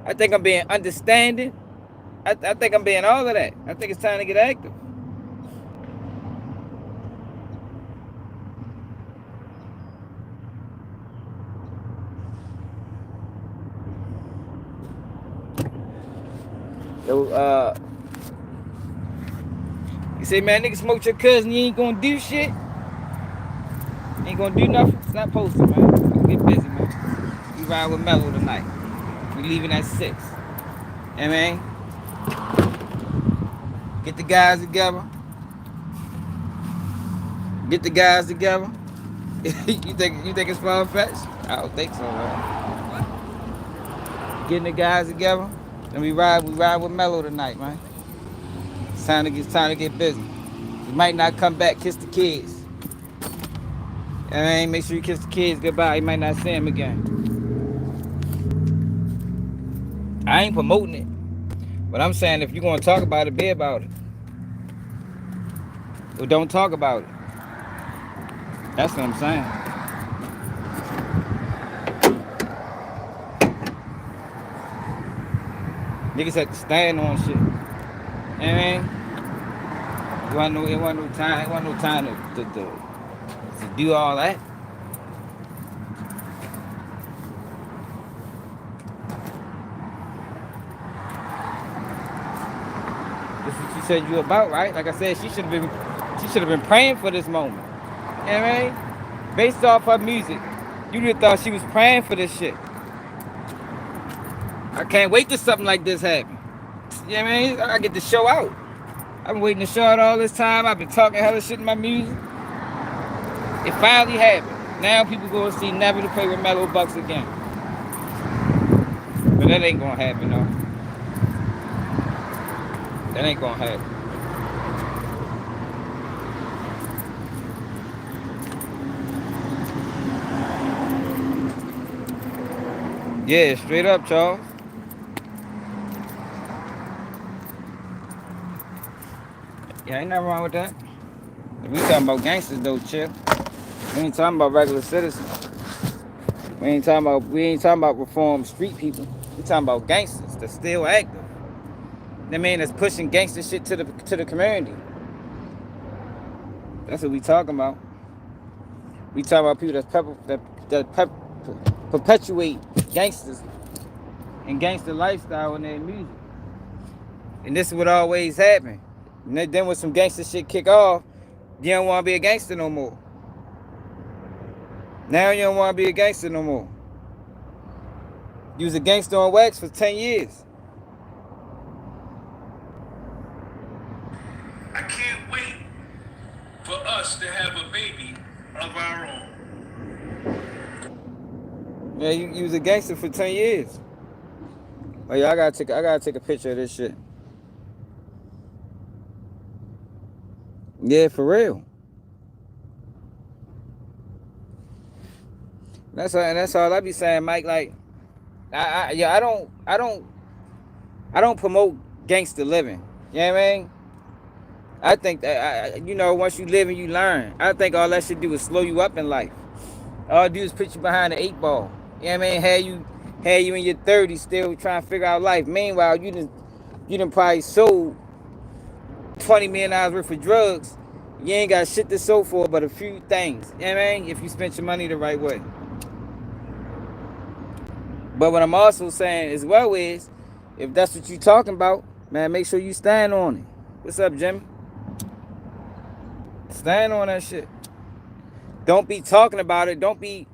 I think I'm being understanding. I think I'm being all of that. I think it's time to get active. Yo, you say, man, nigga smoke your cousin, you ain't gonna do shit? You ain't gonna do nothing? It's not posted, man. We get busy, man. We ride with Mello tonight. We leaving at 6. You know what I mean? Get the guys together. Get the guys together. you think it's far-fetched? I don't think so, man. Getting the guys together. And we ride with Mello tonight, man. It's time to get busy. You might not come back, kiss the kids. And make sure you kiss the kids goodbye. You might not see them again. I ain't promoting it. But I'm saying if you're going to talk about it, be about it. Or don't talk about it. That's what I'm saying. Niggas had to stand on shit. You know what I mean? It wasn't no time to do all that. This is what you said you about, right? Like I said, she should have been praying for this moment. You know what I mean? Based off her music, you'd have thought she was praying for this shit. I can't wait till something like this happen. You know what I mean? I get the show out. I've been waiting to show out all this time. I've been talking hella shit in my music. It finally happened. Now people go see Never to Play with Melo Bucks again. But that ain't gonna happen though. That ain't gonna happen. Yeah, straight up, Charles. Yeah, ain't nothing wrong with that. We talking about gangsters though, chill. We ain't talking about regular citizens. We ain't talking about reformed street people. We talking about gangsters that's still active. That mean that's pushing gangster shit to the community. That's what we talking about. We talking about people that perpetuate gangsters and gangster lifestyle in their music. And this is what always happen. And then when some gangster shit kick off, you don't want to be a gangster no more. Now you don't want to be a gangster no more. You was a gangster on wax for 10 years. I can't wait for us to have a baby of our own. Yeah, you was a gangster for 10 years. Oh yeah, I gotta take a picture of this shit. Yeah, for real. That's all I be saying, Mike. Like, I don't promote gangster living. You know what I mean? I think that once you live and you learn, I think all that should do is slow you up in life. All it do is put you behind the 8 ball. You know what I mean? Had you in your 30s still trying to figure out life. Meanwhile, you done probably sold $20 million worth of drugs. You ain't got shit to show for but a few things. You know what I mean? If you spent your money the right way. But what I'm also saying as well is, if that's what you talking about, man, make sure you stand on it. What's up, Jimmy? Stand on that shit. Don't be talking about it. Don't be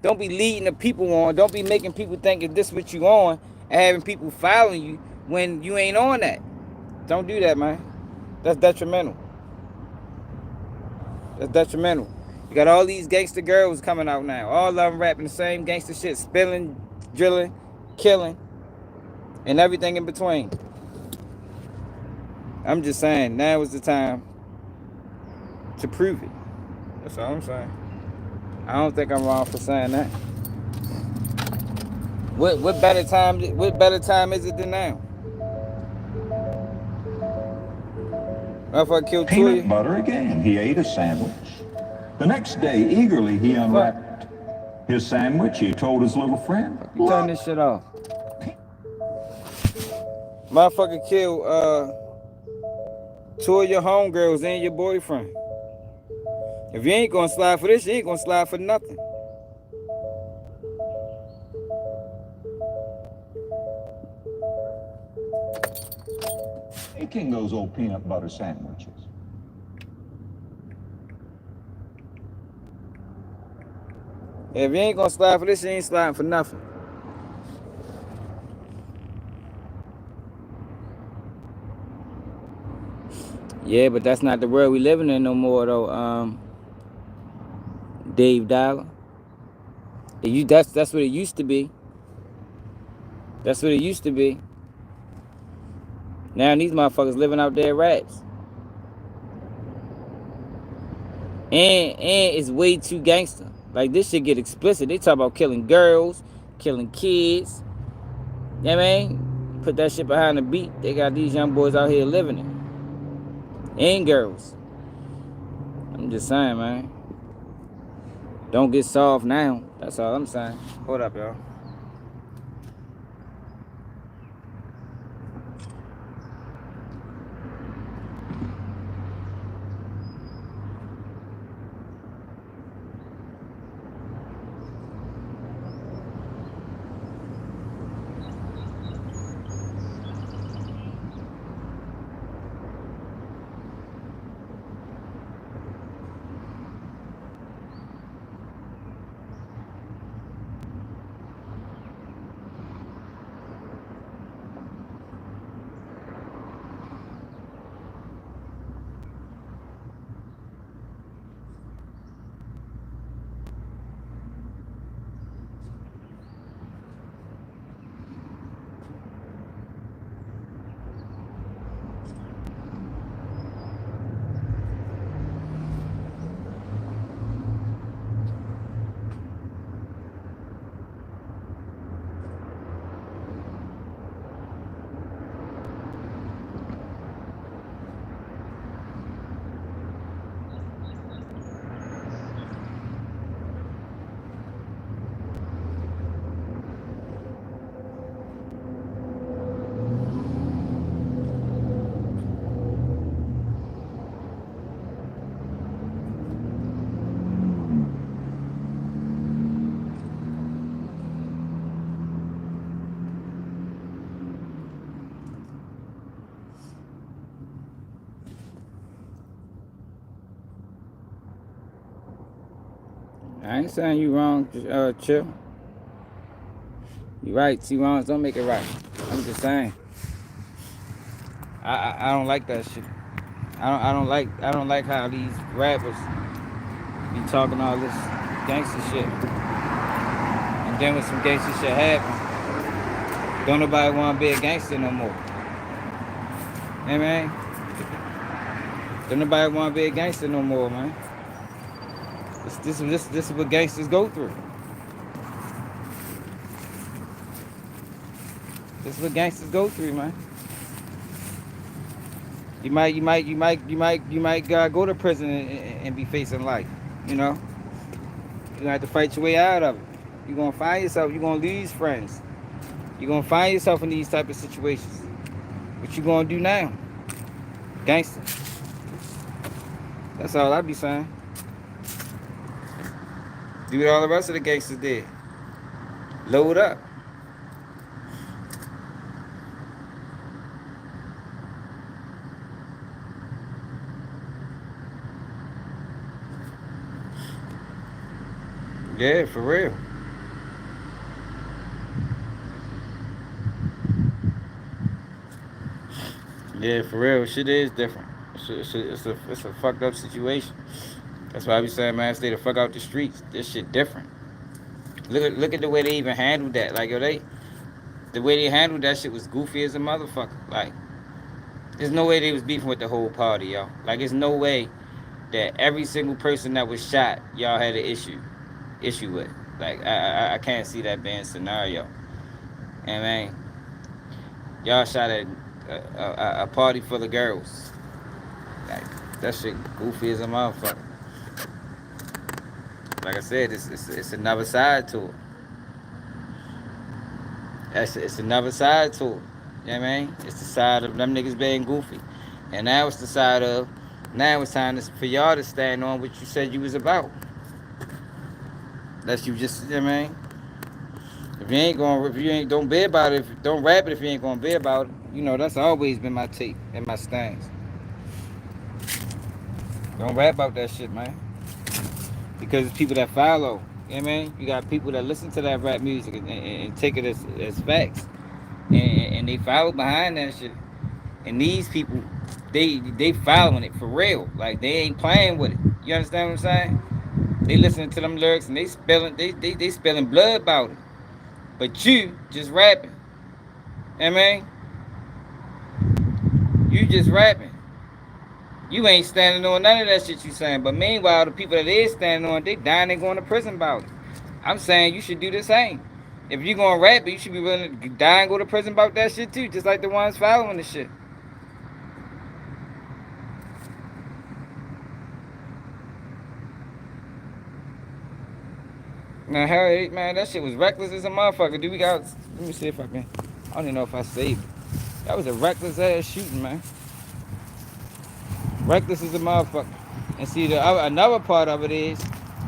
leading the people on. Don't be making people think if this is what you on and having people following you when you ain't on that. Don't do that, man. That's detrimental. That's detrimental. You got all these gangster girls coming out now. All of them rapping the same gangster shit, spilling, drilling, killing, and everything in between. I'm just saying, now is the time to prove it. That's all I'm saying. I don't think I'm wrong for saying that. What better time is it than now? Motherfucker killed Peanut butter again. He ate a sandwich. The next day, eagerly, he unwrapped his sandwich. He told his little friend, you turn this shit off. Motherfucker killed 2 of your homegirls and your boyfriend. If you ain't gonna slide for this, you ain't gonna slide for nothing. making those old peanut butter sandwiches. If you ain't gonna slide for this, you ain't sliding for nothing. Yeah, but that's not the world we living in no more, though. Dave Dollar. That's what it used to be. That's what it used to be. Now these motherfuckers living out their raps. And it's way too gangster. Like, this shit get explicit. They talk about killing girls, killing kids. You know what I mean? put that shit behind the beat, they got these young boys out here living it. And girls. I'm just saying, man. Don't get soft now. That's all I'm saying. Hold up, y'all. I ain't saying you wrong, Chill. You right. See wrongs don't make it right. I'm just saying. I don't like that shit. I don't like how these rappers be talking all this gangster shit. And then when some gangster shit happen, don't nobody want to be a gangster no more. Hey man. Don't nobody want to be a gangster no more, man. This is what gangsters go through. This is what gangsters go through, man. You might go to prison and be facing life. You know, you're gonna have to fight your way out of it. You're gonna find yourself. You're gonna lose friends. You're gonna find yourself in these type of situations. What you gonna do now, gangster? That's all I be saying. Do what all the rest of the gangsters did. Load up. Yeah, for real. Yeah, for real. Shit is different. It's a fucked up situation. That's why I be saying, man, stay the fuck out the streets. This shit different. Look at the way they even handled that. Like, the way they handled that shit was goofy as a motherfucker. Like, there's no way they was beefing with the whole party, y'all. Like, there's no way that every single person that was shot, y'all had an issue with. Like, I can't see that being a scenario. And man, y'all shot at a party full of girls. Like, that shit goofy as a motherfucker. Like I said, it's another side to it. It's another side to it. You know what I mean? It's the side of them niggas being goofy. And now it's the side of, now it's time for y'all to stand on what you said you was about. That's you just, you know what I mean? If you ain't, don't be about it. Don't rap it if you ain't gonna be about it. You know, that's always been my take and my stance. Don't rap about that shit, man. Because it's people that follow. You know what I mean? You got people that listen to that rap music and take it as facts. And they follow behind that shit. And these people, they following it for real. Like, they ain't playing with it. You understand what I'm saying? They listening to them lyrics and they spilling blood about it. But you just rapping. You know what I mean? You just rapping. You ain't standing on none of that shit you saying. But meanwhile, the people that is standing on, they dying and going to prison about it. I'm saying you should do the same. if you gonna rap, you should be willing to die and go to prison about that shit too, just like the ones following the shit. Now, hell, man, that shit was reckless as a motherfucker. Dude, we got. Let me see if I can. I don't even know if I saved it. That was a reckless ass shooting, man. Reckless as a motherfucker. And see, another part of it is,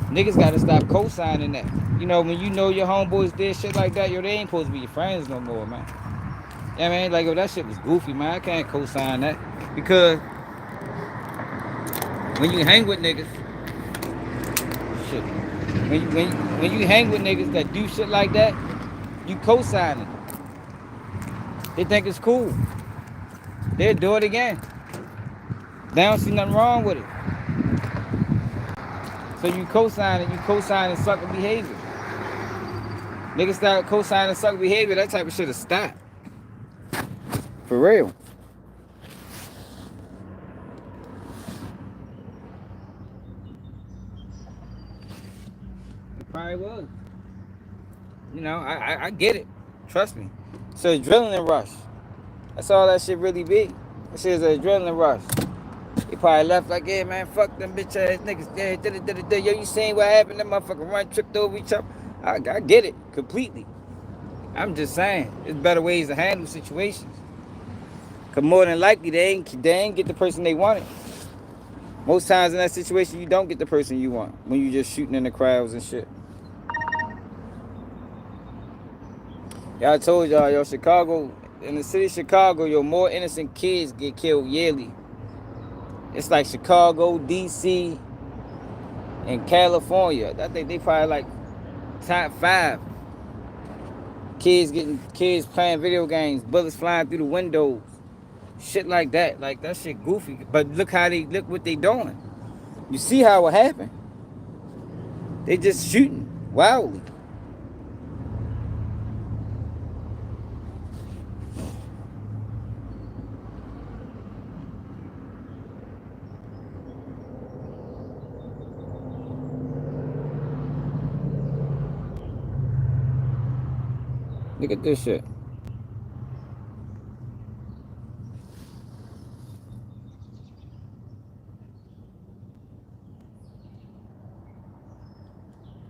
niggas gotta stop co-signing that. You know, when you know your homeboys did shit like that, yo, they ain't supposed to be your friends no more, man. You know what I mean? Like, yo, that shit was goofy, man. I can't co-sign that. Because when you hang with niggas, shit. When you hang with niggas that do shit like that, you co-signing. They think it's cool. They'll do it again. They don't see nothing wrong with it. So you co-signing sucker behavior. Niggas start co-signing sucker behavior, that type of shit will stop. For real. It probably was. You know, I get it. Trust me. It's an adrenaline rush. That's all that shit really be. That shit is an adrenaline rush. He probably left like, yeah, man, fuck them bitch ass niggas. Yeah, yo, you seen what happened? That motherfucker run, tripped over each other. I get it completely. I'm just saying, there's better ways to handle situations. Cause more than likely, they ain't get the person they wanted. Most times in that situation, you don't get the person you want when you just shooting in the crowds and shit. Y'all told y'all, yo, Chicago, in the city of Chicago, yo, more innocent kids get killed yearly. It's like Chicago, DC, and California. I think they probably like top 5. Kids playing video games, bullets flying through the windows, shit like that. Like that shit goofy. But look what they doing. You see how it happened? They just shooting wildly. Look at this shit.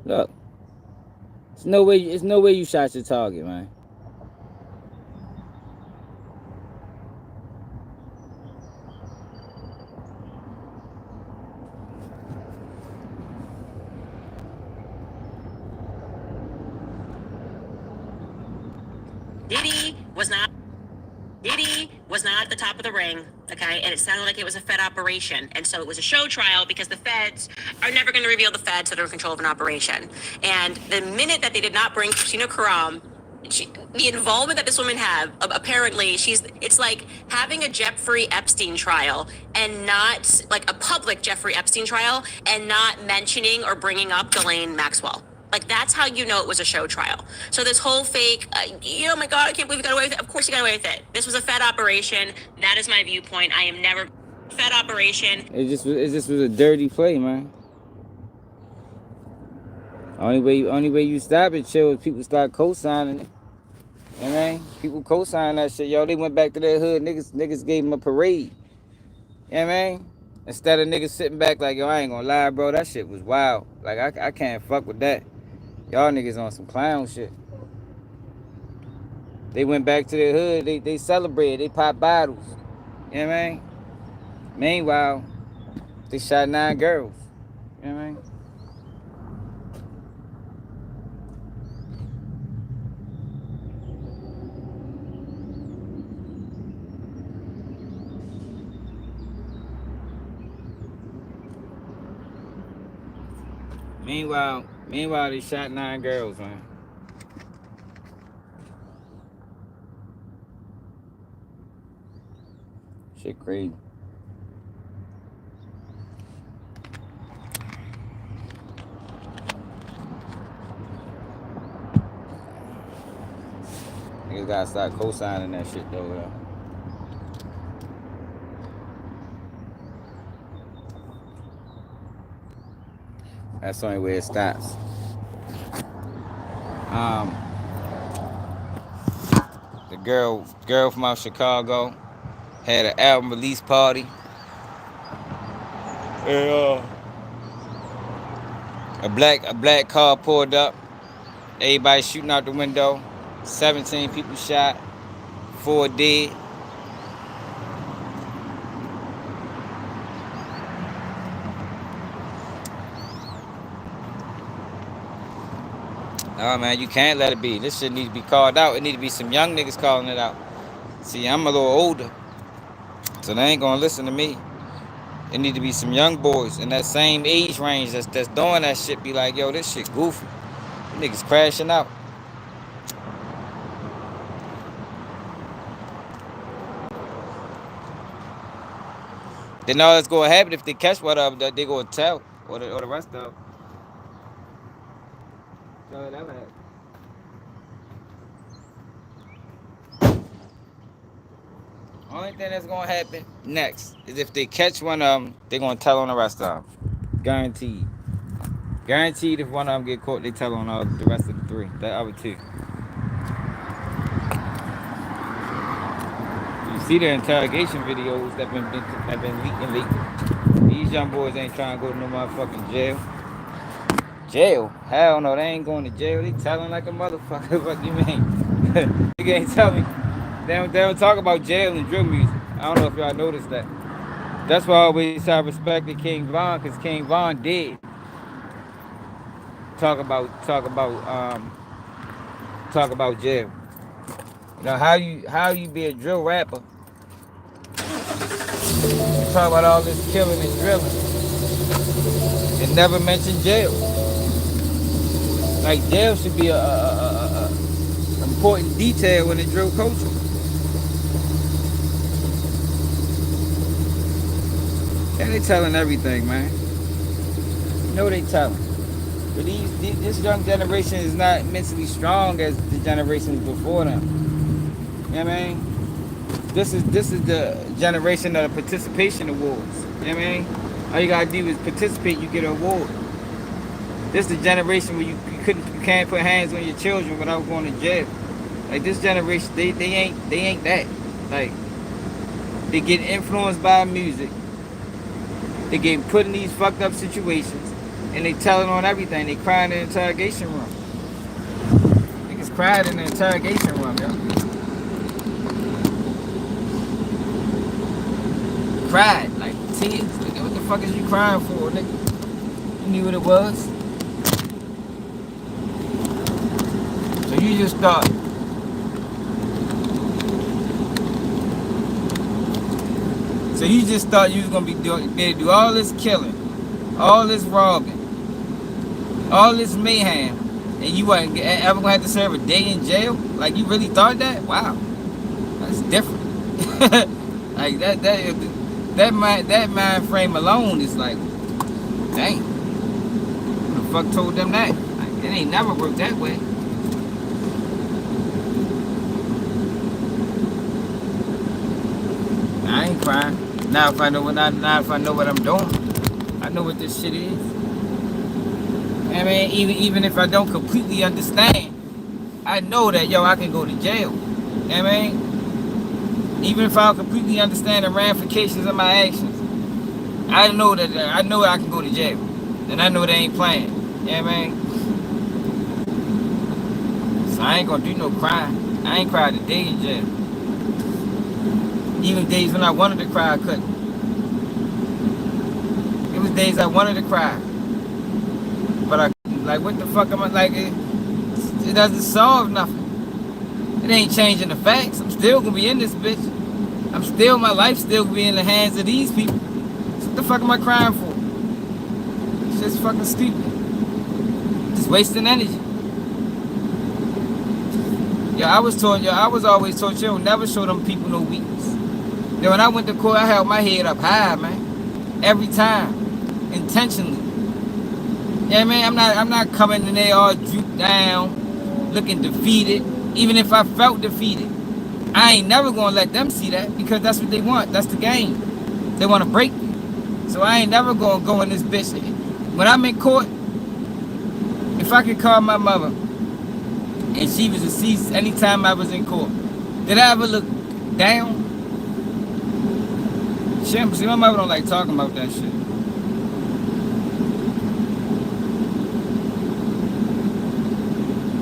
Look. There's no way you shot your target, man. Diddy was not at the top of the ring, okay? And it sounded like it was a Fed operation. And so it was a show trial because the Feds are never going to reveal the Feds that are in control of an operation. And the minute that they did not bring Christina Karam, the involvement that this woman had, apparently it's like having a Jeffrey Epstein trial and not, like a public Jeffrey Epstein trial, and not mentioning or bringing up Ghislaine Maxwell. Like, that's how you know it was a show trial. So this whole fake, oh my God, I can't believe you got away with it. Of course you got away with it. This was a Fed operation. That is my viewpoint. I am never Fed operation. It just was a dirty play, man. Only way you stop it, chill, is people start co-signing it. You know what I mean? People co-sign that shit. Yo, they went back to their hood. Niggas gave them a parade. You know what I mean? Instead of niggas sitting back like, yo, I ain't gonna lie, bro. That shit was wild. Like, I can't fuck with that. Y'all niggas on some clown shit. They went back to their hood. They celebrated. They popped bottles. You know what I mean? Meanwhile, they shot 9 girls. You know what I mean? Meanwhile, they shot 9 girls, man. Shit crazy. Niggas gotta start co-signing that shit, though, yo. That's the only way it stops. The girl from out Chicago had an album release party. And a black car pulled up. Everybody shooting out the window. 17 people shot. 4 dead. Oh man, you can't let it be. This shit needs to be called out. It need to be some young niggas calling it out. See, I'm a little older, so they ain't gonna listen to me. It need to be some young boys in that same age range that's doing that shit. Be like, yo, this shit goofy. Niggas crashing out. Then all that's gonna happen if they catch one of them, they gonna tell, or the rest of them. So that happen. Only thing that's gonna happen next is if they catch one of them, they're gonna tell on the rest of them. Guaranteed. Guaranteed if one of them get caught, they tell on all the rest of the 3, the other 2. You see the interrogation videos that have been leaking lately. These young boys ain't trying to go to no motherfucking jail. Jail? Hell no, they ain't going to jail. They telling like a motherfucker. What you mean? You can't tell me. They don't talk about jail and drill music. I don't know if y'all noticed that. That's why I always have respected King Von, because King Von did talk about jail. You know how you be a drill rapper. You talk about all this killing and drilling and never mention jail. Like jail should be a important detail in the drill culture. And they telling everything, man. You know they telling. But this young generation is not mentally strong as the generations before them. You know what I mean? This is the generation of the participation awards. You know what I mean? All you gotta do is participate, you get an award. This is the generation where you can't put hands on your children without going to jail. Like this generation, they ain't that. Like they get influenced by music. They get put in these fucked up situations, and they telling on everything. They crying in the interrogation room. Niggas cried in the interrogation room, yo. Cried like tears. Nigga, what the fuck is you crying for, nigga? You knew what it was. So you just thought. So you just thought you was gonna be able to do all this killing, all this robbing, all this mayhem, and you wasn't ever gonna have to serve a day in jail? Like you really thought that? Wow, that's different. Like that mind frame alone is like, dang, who the fuck told them that? Like, it ain't never worked that way. I ain't crying. Now if I know what I'm doing, I know what this shit is. I mean, even if I don't completely understand, I know that I can go to jail. You know what I mean? Even if I don't completely understand the ramifications of my actions, I know I can go to jail. And I know they ain't playing. You know what I mean? So I ain't gonna do no crying. I ain't cried a day in jail. Even days when I wanted to cry, I couldn't. It was days I wanted to cry, but I couldn't. Like, what the fuck am I, like, it doesn't solve nothing. It ain't changing the facts. I'm still gonna be in this bitch. My life still gonna be in the hands of these people. So what the fuck am I crying for? It's just fucking stupid. Just wasting energy. I was always taught you don't never show them people no weakness. When I went to court, I held my head up high, man. Every time. Intentionally. Yeah, man, I'm not coming in there all drooped down, looking defeated. Even if I felt defeated. I ain't never gonna let them see that because that's what they want. That's the game. They want to break me. So I ain't never gonna go in this bitch. When I'm in court, if I could call my mother and she was deceased anytime I was in court, Did I ever look down? Shit, see, my mother don't like talking about that shit.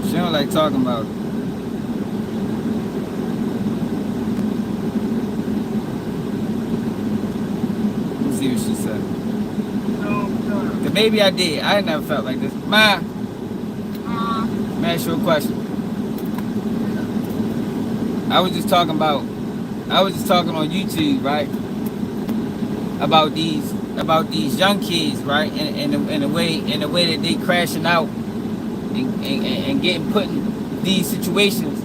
She don't like talking about it. Let's see what she said. Maybe I did. I never felt like this. Ma, let me ask you a question. I was just talking on YouTube, right? About these young kids, right? And the way that they crashing out and getting put in these situations.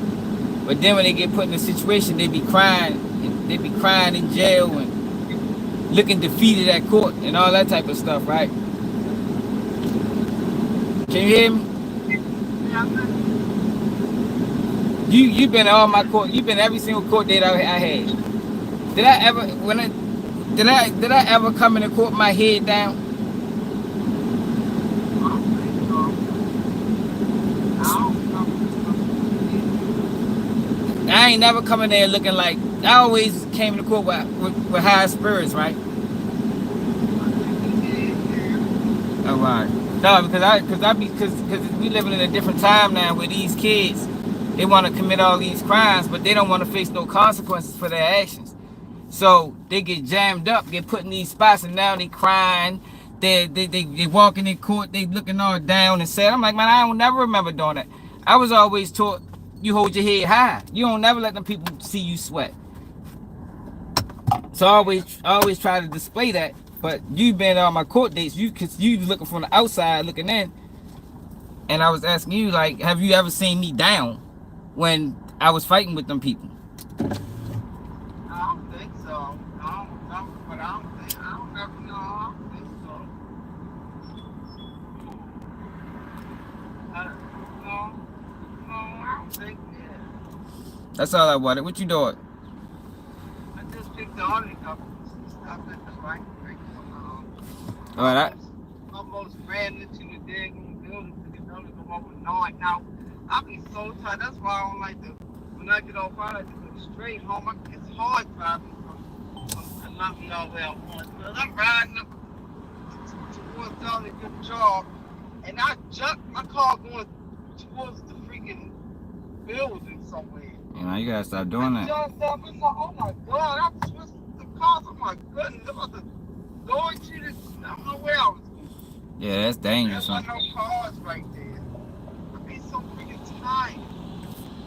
But then when they get put in a situation, they be crying in jail and looking defeated at court and all that type of stuff, right? Can you hear me? You've been to all my court. You've been to every single court date I had. Did I ever come into court with my head down? I ain't never coming there looking like. I always came to court with high spirits, right? All right. No, because we living in a different time now where these kids, they want to commit all these crimes, but they don't want to face no consequences for their actions. So they get jammed up, get put in these spots, and now they crying. They walking in court, they looking all down and sad. I'm like, man, I don't never remember doing that. I was always taught you hold your head high. You don't never let them people see you sweat. So I always try to display that. But you've been on my court dates, you looking from the outside looking in. And I was asking you, like, have you ever seen me down when I was fighting with them people? I don't think so. I don't never know. I don't think so. No, I don't think that. That's all I wanted. What you doing? I just picked on a couple stuff at the right. All right. Almost ran into the daggone building because the building go overnight. Now, I be so tired. That's why I don't like to. When I get off, I like to go straight home. It's hard driving from nothing nowhere at once. But I'm riding up towards down to get a job, and I jumped my car going towards the freaking building somewhere. You know, you gotta stop doing that. I jumped up and said, oh my God, I twisted the cars. Oh my goodness, I'm about to go into this. I don't know where I was going. Yeah, that's dangerous. There's no cars right there. I be so freaking tired.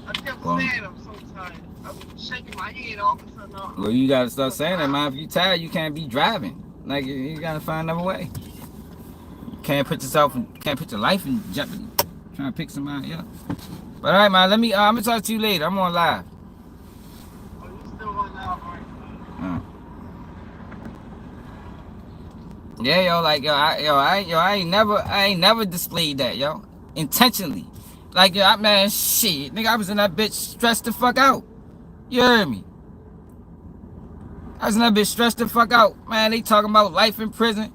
I kept saying I'm so tired. I was shaking my head all of a sudden. Well, you gotta start saying that, man. If you tired, you can't be driving. Like you gotta find another way. You can't put your life in jeopardy trying to pick somebody up. But all right, man. I'm gonna talk to you later. I'm on live. Oh, you still on live right now? Yeah, yo, like I ain't never displayed that, yo, intentionally. Like, yo, man, shit, nigga, I was in that bitch stressed the fuck out. You heard me? I was in that bitch stressed the fuck out, man. They talking about life in prison.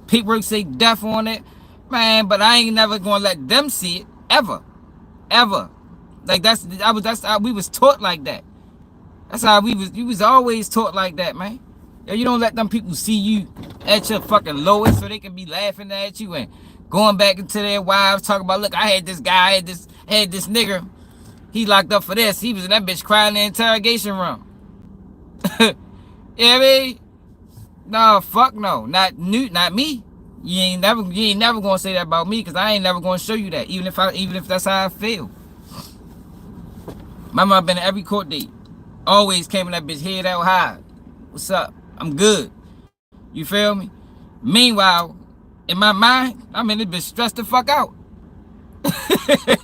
People say death on it, man. But I ain't never gonna let them see it ever. Like that's how we was taught like that. That's how you was always taught like that, man. Yo, you don't let them people see you at your fucking lowest so they can be laughing at you and going back into their wives talking about, look, I had this guy, I had this nigga. He locked up for this. He was in that bitch crying in the interrogation room. You know what I mean? No, fuck no. Not me. You ain't never gonna say that about me because I ain't never gonna show you that, even if that's how I feel. My mom been at every court date. Always came in that bitch head out high. What's up? I'm good. You feel me? Meanwhile, in my mind, I'm in this bitch stressed the fuck out.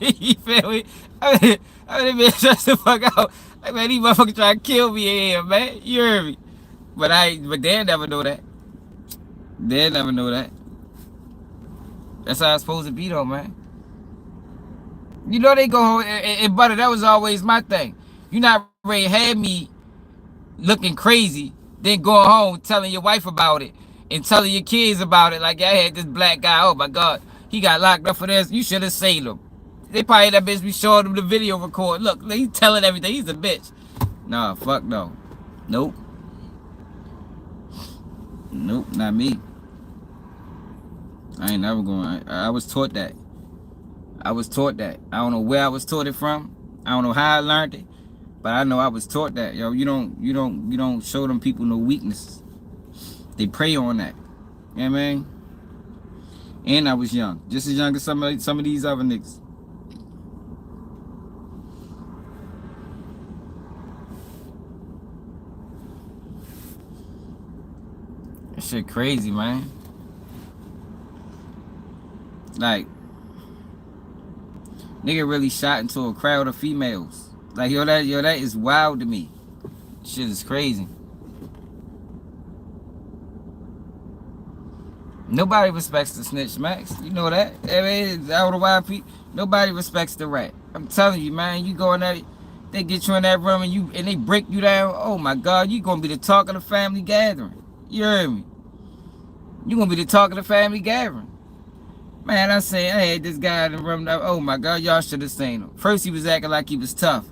You feel me? I'm in this bitch stressed the fuck out. Like, man, these motherfuckers trying to kill me in here, man. You heard me? But they'll never know that. They'll never know that. That's how it's supposed to be though, man. You know they go home and butter, that was always my thing. You not ready to have me looking crazy, then going home telling your wife about it and telling your kids about it. Like, I had this black guy, oh my God, he got locked up for this. You should have saved him. They probably that bitch be showing him the video record. Look, he's telling everything. He's a bitch. Nah, fuck no. Nope. Nope, not me. I ain't never going. I was taught that. I was taught that. I don't know where I was taught it from. I don't know how I learned it, but I know I was taught that. Yo, you don't show them people no weaknesses. They prey on that. You know what I mean? And I was young, just as young as some of these other niggas. That shit crazy, man. Like, nigga really shot into a crowd of females. Like, yo, that is wild to me. Shit is crazy. Nobody respects the snitch, Max. You know that. I mean, out of YP, nobody respects the rat. I'm telling you, man. You go in there, they get you in that room and they break you down. Oh my God, you gonna be the talk of the family gathering. You heard me? You gonna be the talk of the family gathering. Man, I say, I had this guy in the room. Oh my God, y'all should have seen him. First, he was acting like he was tough.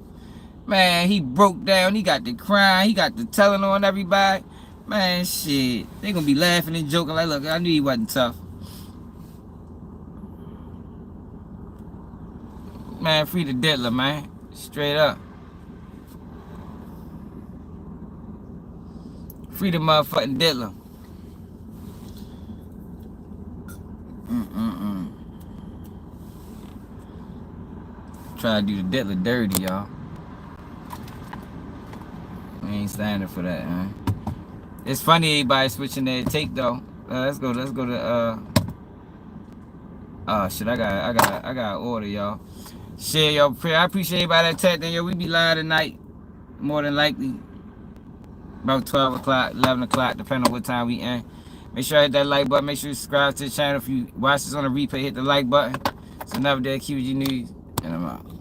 Man, he broke down. He got the crying. He got the telling on everybody. Man, shit. They gonna be laughing and joking like, look, I knew he wasn't tough. Man, free the diddler, man. Straight up. Free the motherfucking diddler. Try to do the diddler dirty, y'all. We ain't standing for that, man. It's funny everybody switching their take though. Let's go to oh shit, I got order, y'all. Share your prayer. I appreciate everybody that tapped in. Yo, we be live tonight. More than likely. About 12 o'clock, 11 o'clock, depending on what time we in. Make sure you hit that like button. Make sure you subscribe to the channel. If you watch this on a replay, hit the like button. It's another day of QG News. And I'm out.